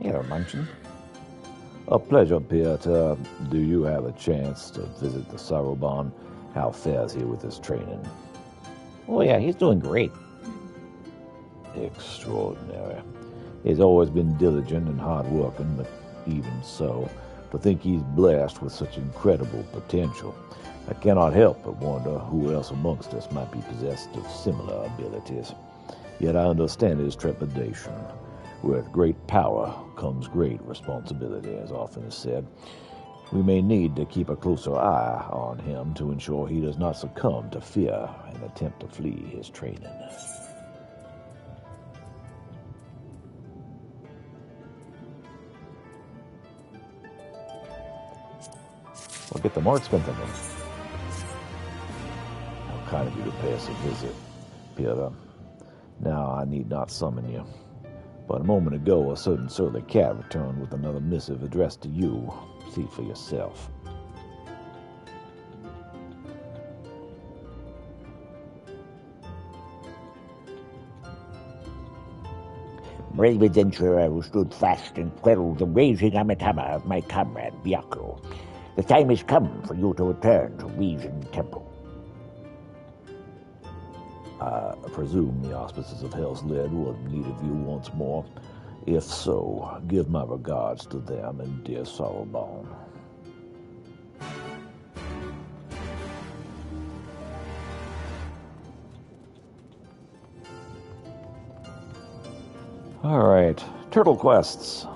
Hello, Munchin.
A pleasure, Peter. Do you have a chance to visit the Sarabon? How fares he with his training?
Oh, yeah, he's doing great.
Extraordinary. He's always been diligent and hard-working, but even so, to think he's blessed with such incredible potential, I cannot help but wonder who else amongst us might be possessed of similar abilities. Yet I understand his trepidation. With great power comes great responsibility, as often is said. We may need to keep a closer eye on him to ensure he does not succumb to fear and attempt to flee his training.
We'll get the more expensive ones.
How kind of you to pay us a visit, Peter. Now I need not summon you. But a moment ago, a certain surly cat returned with another missive addressed to you. See for yourself.
Brave adventurer who stood fast and quelled the raging amatama of my comrade Byakuo. The time has come for you to return to Region Temple.
I presume the auspices of Hell's Lid will have need of you once more. If so, give my regards to them and dear Sorrowbone.
All right, turtle quests.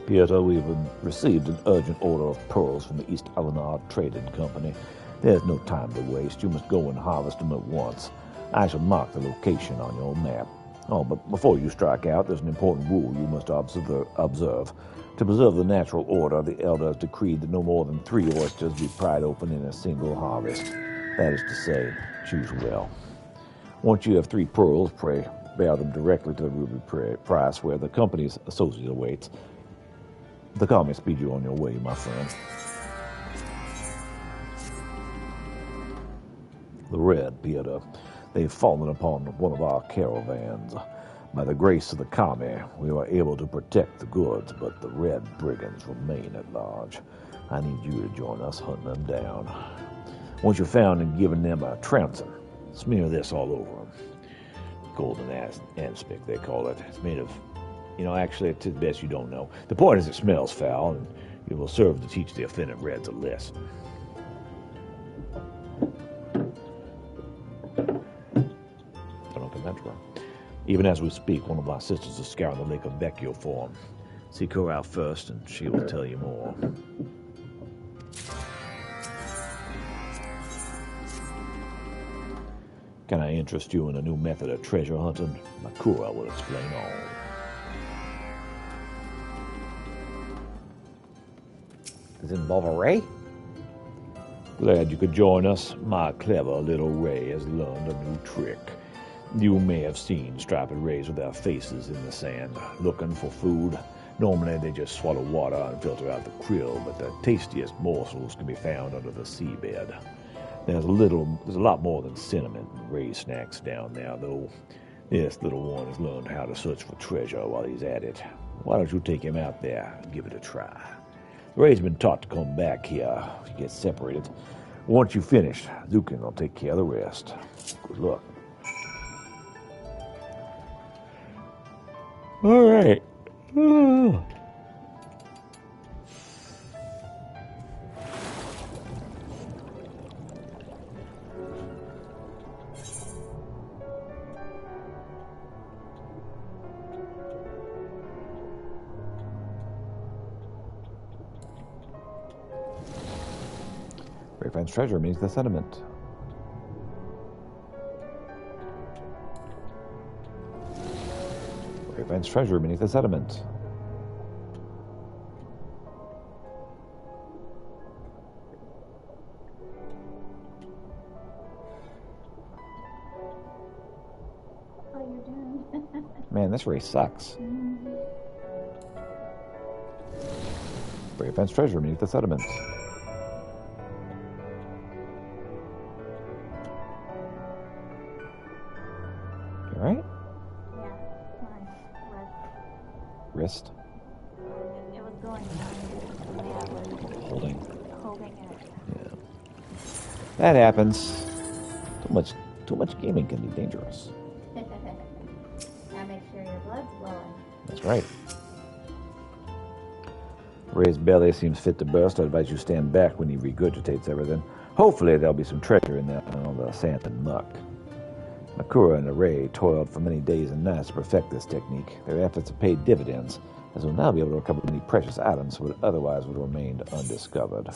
Peter, we've received an urgent order of pearls from the East Eleanor Trading Company. There's no time to waste. You must go and harvest them at once. I shall mark the location on your map. Oh, but before you strike out, there's an important rule you must observe. To preserve the natural order, the Elder has decreed that no more than 3 oysters be pried open in a single harvest. That is to say, choose well. Once you have 3 pearls, pray bear them directly to the ruby price where the company's associate awaits. The car may speed you on your way, my friend. The Red, Peter. They've fallen upon one of our caravans. By the grace of the Kami, we were able to protect the goods, but the Red Brigands remain at large. I need you to join us hunting them down. Once you're found and given them a trouncing, smear this all over them. Golden aspic, they call it. It's made of, actually, it's the best you don't know. The point is it smells foul, and it will serve to teach the offended Reds a lesson. Even as we speak, one of our sisters is scouring the Lake of Vecchio for him. Seek her out first, and she will tell you more. Can I interest you in a new method of treasure hunting? Makura will explain all.
Does it involve a ray?
Glad you could join us. My clever little Ray has learned a new trick. You may have seen striped rays with their faces in the sand, looking for food. Normally they just swallow water and filter out the krill, but the tastiest morsels can be found under the seabed. There's a lot more than cinnamon and ray snacks down there, though. This little one has learned how to search for treasure while he's at it. Why don't you take him out there and give it a try? Ray's been taught to come back here if you get separated. Once you finish, Lucan will take care of the rest. Good luck. All right.
Ray finds treasure means the sediment. Ray finds treasure beneath the sediment.
Oh, you're doing.
Man, this race sucks. Ray finds treasure beneath the sediment. You alright?
Yeah, my
Wrist.
it was going down. I was holding it.
Yeah. That happens. Too much gaming can be dangerous.
Now make sure your blood's flowing.
That's right. Ray's belly seems fit to burst. I advise you stand back when he regurgitates everything. Hopefully there'll be some treasure in there on the sand and muck. Makura and Ray toiled for many days and nights to perfect this technique. Their efforts have paid dividends, as we'll now be able to recover many precious items that otherwise would have remained undiscovered.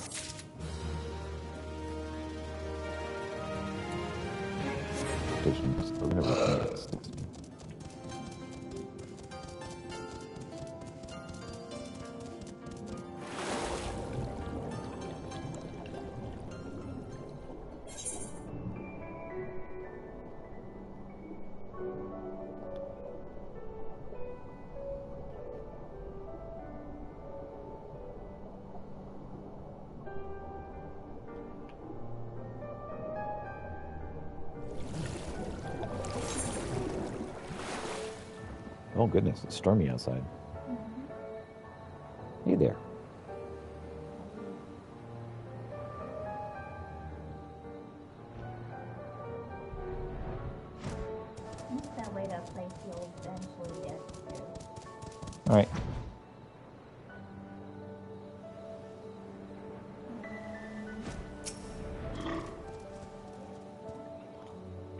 Oh goodness, it's stormy outside. Hey there.
What's that way to a place you'll eventually get to?
All right.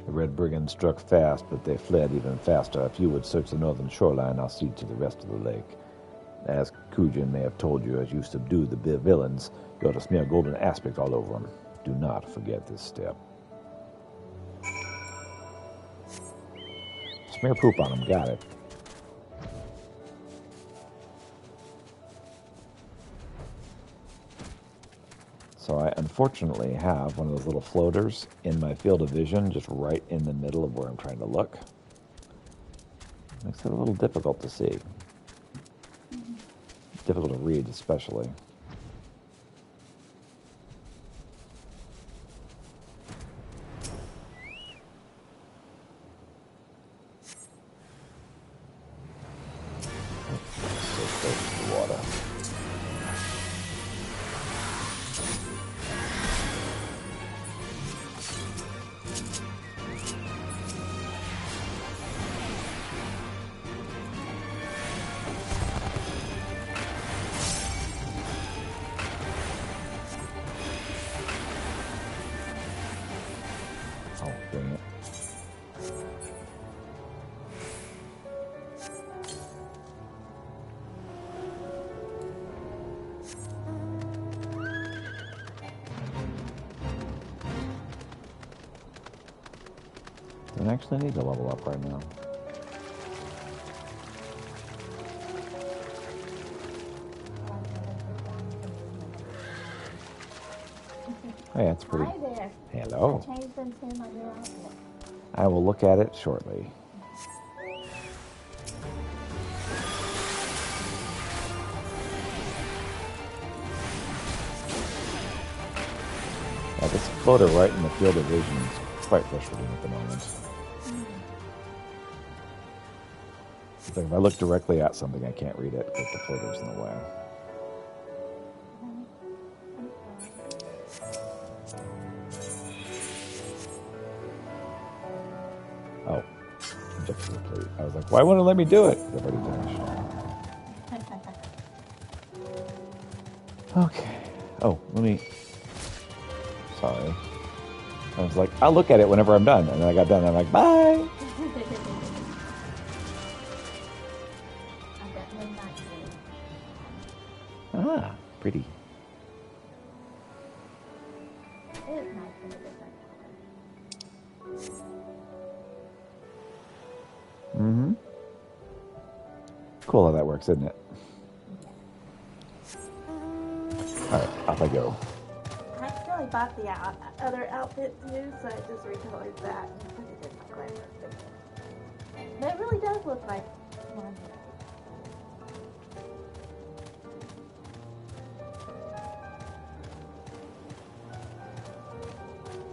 The Red Brigands struck fast, but they fled even faster. If you would search the northern shoreline, I'll see to the rest of the lake. As Kujin may have told you, as you subdue the villains, you ought to smear golden aspect all over them. Do not forget this step. Smear poop on them. Got it. So I unfortunately have one of those little floaters in my field of vision, just right in the middle of where I'm trying to look. Makes it a little difficult to see. Difficult to read, especially. So close to the water. Oh, dang it. Don't actually need to level up right now. Hey, that's pretty.
Hi there.
Hello.
I changed them to my new outfit.
I will look at it shortly. Yeah, this floater right in the field of vision is quite frustrating at the moment. It's like if I look directly at something, I can't read it because the floater's in the way. Oh, objective complete. I was like, why won't it let me do it? I've already finished. Okay. Oh, let me... Sorry. I was like, I'll look at it whenever I'm done. And then I got done and I'm like, bye!
I've got midnight sleep.
Ah, pretty.
It is nice in a different color.
Mm-hmm. Cool how that works, isn't it? Alright, off I go.
I actually bought the other outfit too, so I just recolored that and put it in my glamour outfit. But it really does look like one.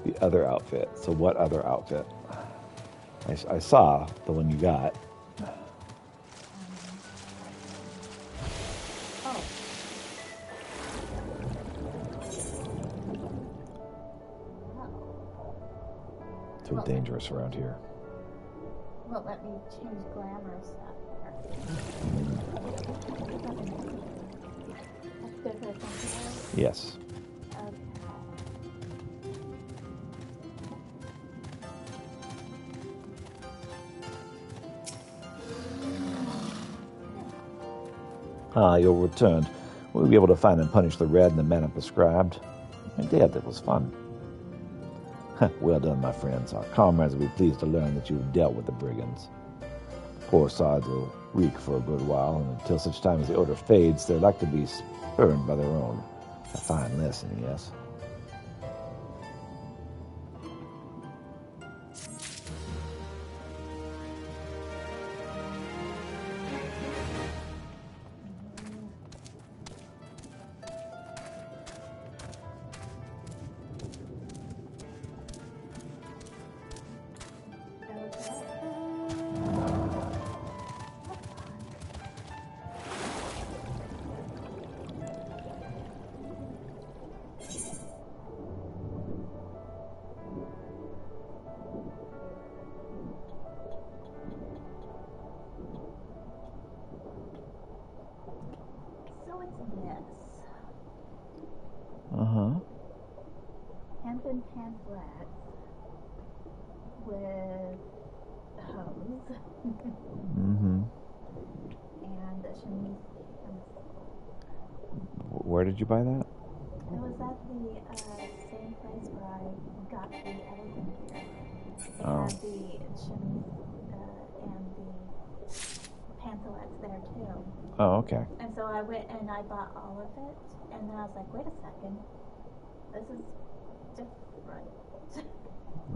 The other outfit. So what other outfit? I saw the one you got.
Oh.
Too dangerous around here.
Well, let me change glamour stuff here. That's good for something.
Yes.
Okay.
Ah, you're returned. Will we be able to find and punish the red in the manner prescribed? I did. That was fun. Well done, my friends. Our comrades will be pleased to learn that you've dealt with the brigands. Poor sides will reek for a good while, and until such time as the odor fades, they're like to be spurned by their own. A fine lesson, yes.
So it's this.
Uh-huh.
Hampton pamphlet with hose
Mm-hmm.
and a chemise.
Where did you buy that?
It was at the same place where I got the elephant gear. They
Oh.
had the chemise and the pantalettes there too.
Oh, okay.
And so I went and I bought all of it, and then I was like, wait a second, this is different.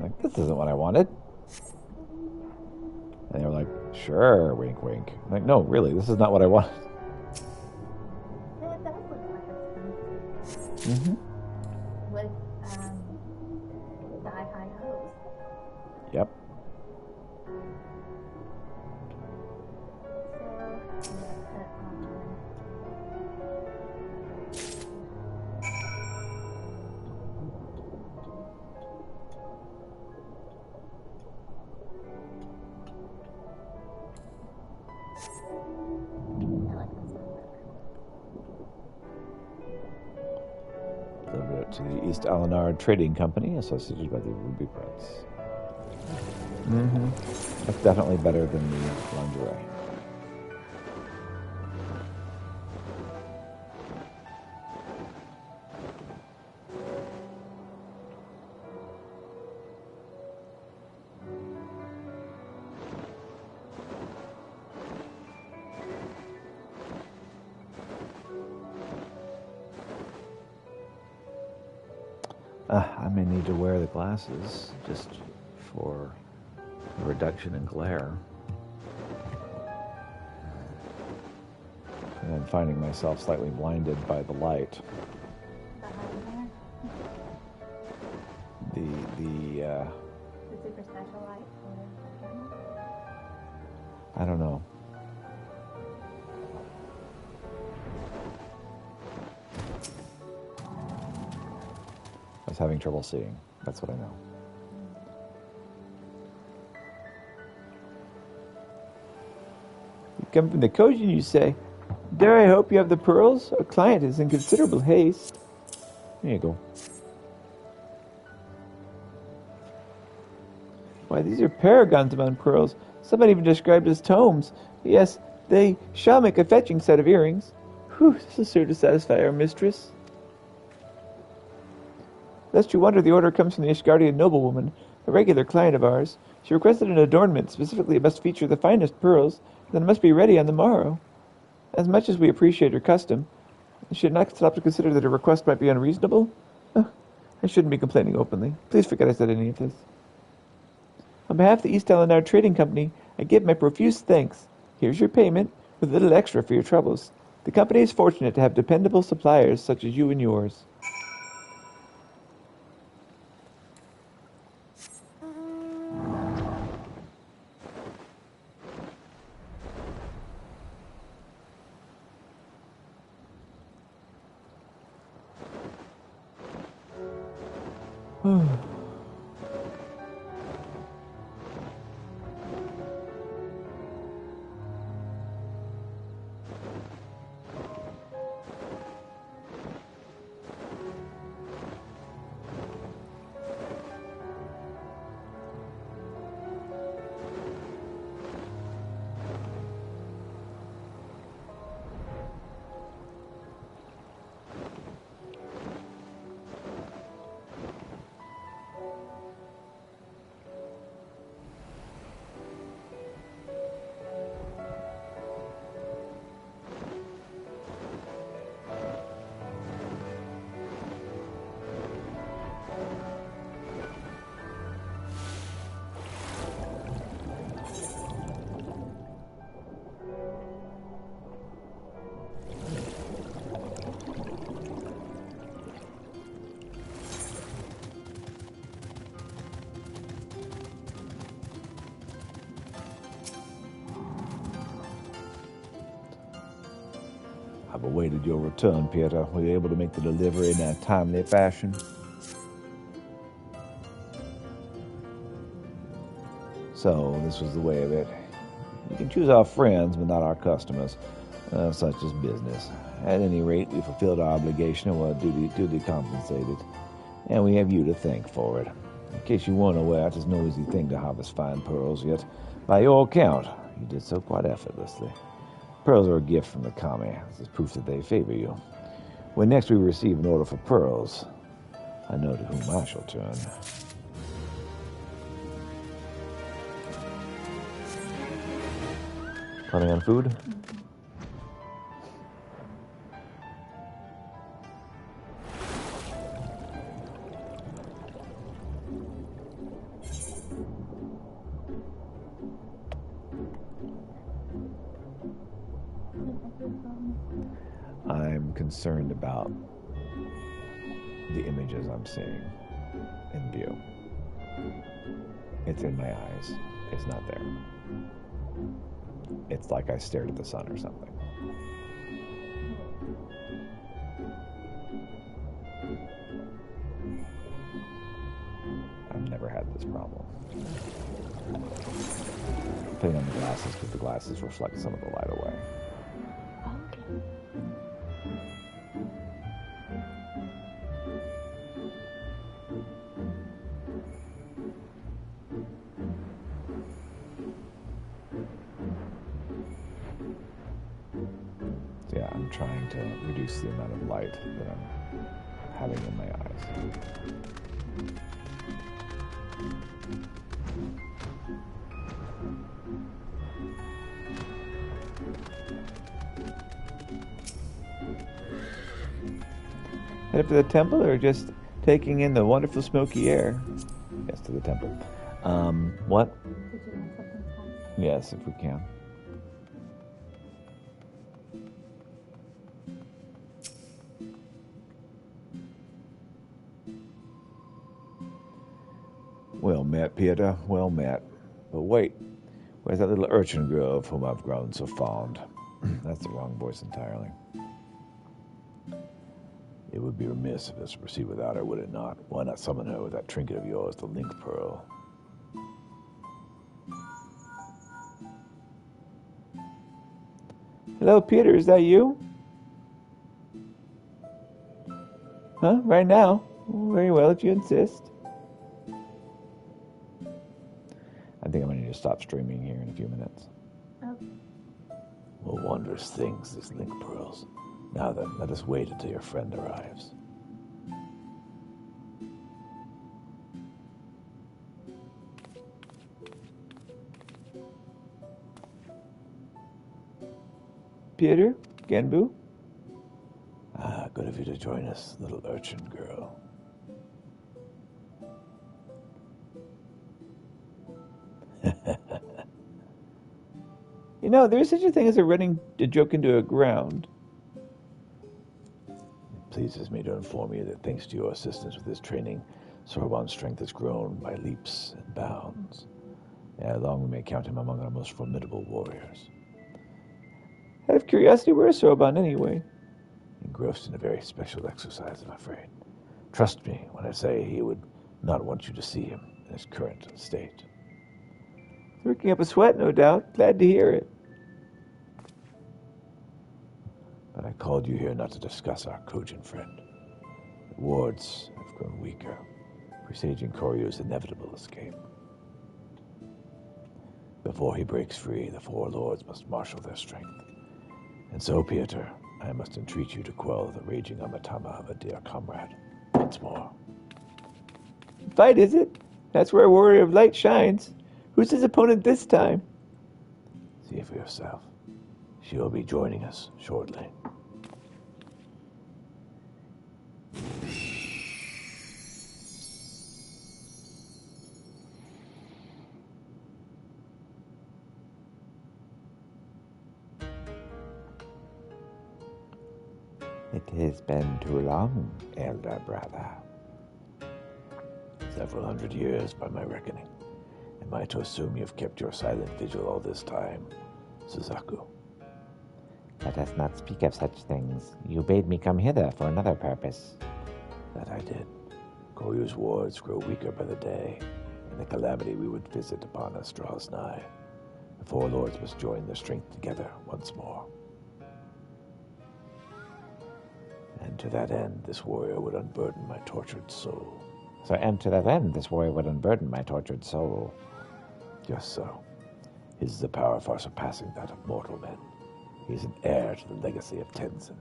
Like, this isn't what I wanted. And they were like, sure, wink, wink. I'm like, no, really, this is not what I wanted.
It does look like a skirt.
Mm-hmm.
With thigh-high hose.
Yep.
So, I'm gonna put on. I like this one better.
Delivered it to the East Alenard Trading Company, associated by the Ruby Prince. Mm-hmm. That's definitely better than the lingerie. I may need to wear the glasses just for a reduction in glare. And I'm finding myself slightly blinded by the light. The
super special light for the camera?
I don't know. I was having trouble seeing. That's what I know.
You come from the Kojin, you say. Dare I hope you have the pearls? A client is in considerable haste.
There you go.
Why, these are paragons among pearls. Some even described as tomes. Yes, they shall make a fetching set of earrings. Whew, this is sure to satisfy our mistress. Lest you wonder, the order comes from the Ishgardian noblewoman, a regular client of ours. She requested an adornment, specifically it must feature the finest pearls, and then it must be ready on the morrow. As much as we appreciate her custom, she had not stopped to consider that her request might be unreasonable. Oh, I shouldn't be complaining openly. Please forget I said any of this. On behalf of the East Alenard Trading Company, I give my profuse thanks. Here's your payment, with a little extra for your troubles. The company is fortunate to have dependable suppliers such as you and yours.
I've awaited your return, Peter. Were you able to make the delivery in a timely fashion? So, this was the way of it. We can choose our friends, but not our customers. Such is business. At any rate, we fulfilled our obligation and were duly compensated. And we have you to thank for it. In case you weren't aware, it is no easy thing to harvest fine pearls, yet, by your account, you did so quite effortlessly. Pearls are a gift from the Kami. This is proof that they favor you. When next we receive an order for pearls, I know to whom I shall turn. Running on food? I'm concerned about the images I'm seeing in view. It's in my eyes. It's not there. It's like I stared at the sun or something. I've never had this problem. Putting on the glasses because the glasses reflect some of the light away. Yeah, I'm trying to reduce the amount of light that I'm having in my eyes. Headed to the temple or just taking in the wonderful smoky air? Yes, to the temple. What? Yes, if we can. Well met, Peter, well met. But wait, where's that little urchin girl of whom I've grown so fond? That's the wrong voice entirely. It would be remiss of us to proceed without her, would it not? Why not summon her with that trinket of yours, the link pearl? Hello, Peter, is that you? Huh? Right now? Very well, if you insist. I think I'm going to need to stop streaming here in a few minutes.
Okay.
Well, wondrous things, these link pearls. Now then, let us wait until your friend arrives. Peter? Genbu? Ah, good of you to join us, little urchin girl. You know, there is such a thing as running a joke into a ground. It pleases me to inform you that thanks to your assistance with this training, Sorbonne's strength has grown by leaps and bounds. Ere long we may count him among our most formidable warriors. Out of curiosity, where is Sorbonne anyway? Engrossed in a very special exercise, I'm afraid. Trust me when I say he would not want you to see him in his current state. Working up a sweat, no doubt. Glad to hear it. But I called you here not to discuss our cogent friend. The wards have grown weaker, presaging Koryu's inevitable escape. Before he breaks free, the four lords must marshal their strength. And so, Pieter, I must entreat you to quell the raging amatama of a dear comrade once more. Fight, is it? That's where a warrior of light shines. Who's his opponent this time? See for yourself. She will be joining us shortly. It has been too long, elder brother. Several hundred years by my reckoning. Am I to assume you've kept your silent vigil all this time, Suzaku?
Let us not speak of such things. You bade me come hither for another purpose.
That I did. Koryu's wards grow weaker by the day, and the calamity we would visit upon us draws nigh. The four lords must join their strength together once more. And to that end, this warrior would unburden my tortured soul.
So, and to that end, this warrior would unburden my tortured soul.
Just so. His is the power far surpassing that of mortal men. He is an heir to the legacy of Tenzin.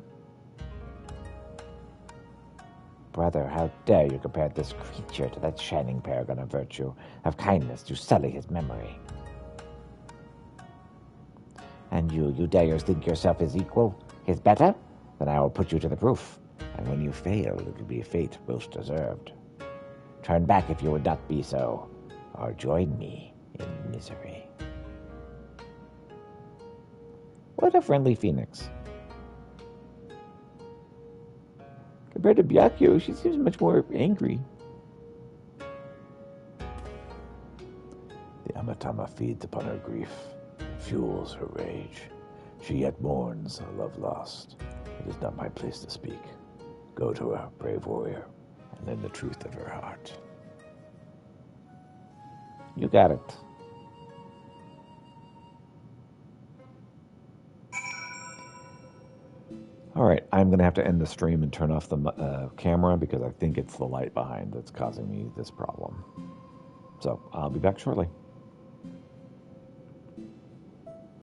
Brother, how dare you compare this creature to that shining paragon of virtue, of kindness, to sully his memory?
And you dare think yourself his equal, his better? Then I will put you to the proof. And when you fail, it will be fate most deserved. Turn back if you would not be so, or join me in misery.
What a friendly phoenix.
Compared to Byakuya, she seems much more angry.
The Amatama feeds upon her grief, fuels her rage. She yet mourns a love lost. It is not my place to speak. Go to her, brave warrior, and learn the truth of her heart.
You got it. All right, I'm going to have to end the stream and turn off the camera because I think it's the light behind that's causing me this problem. So I'll be back shortly.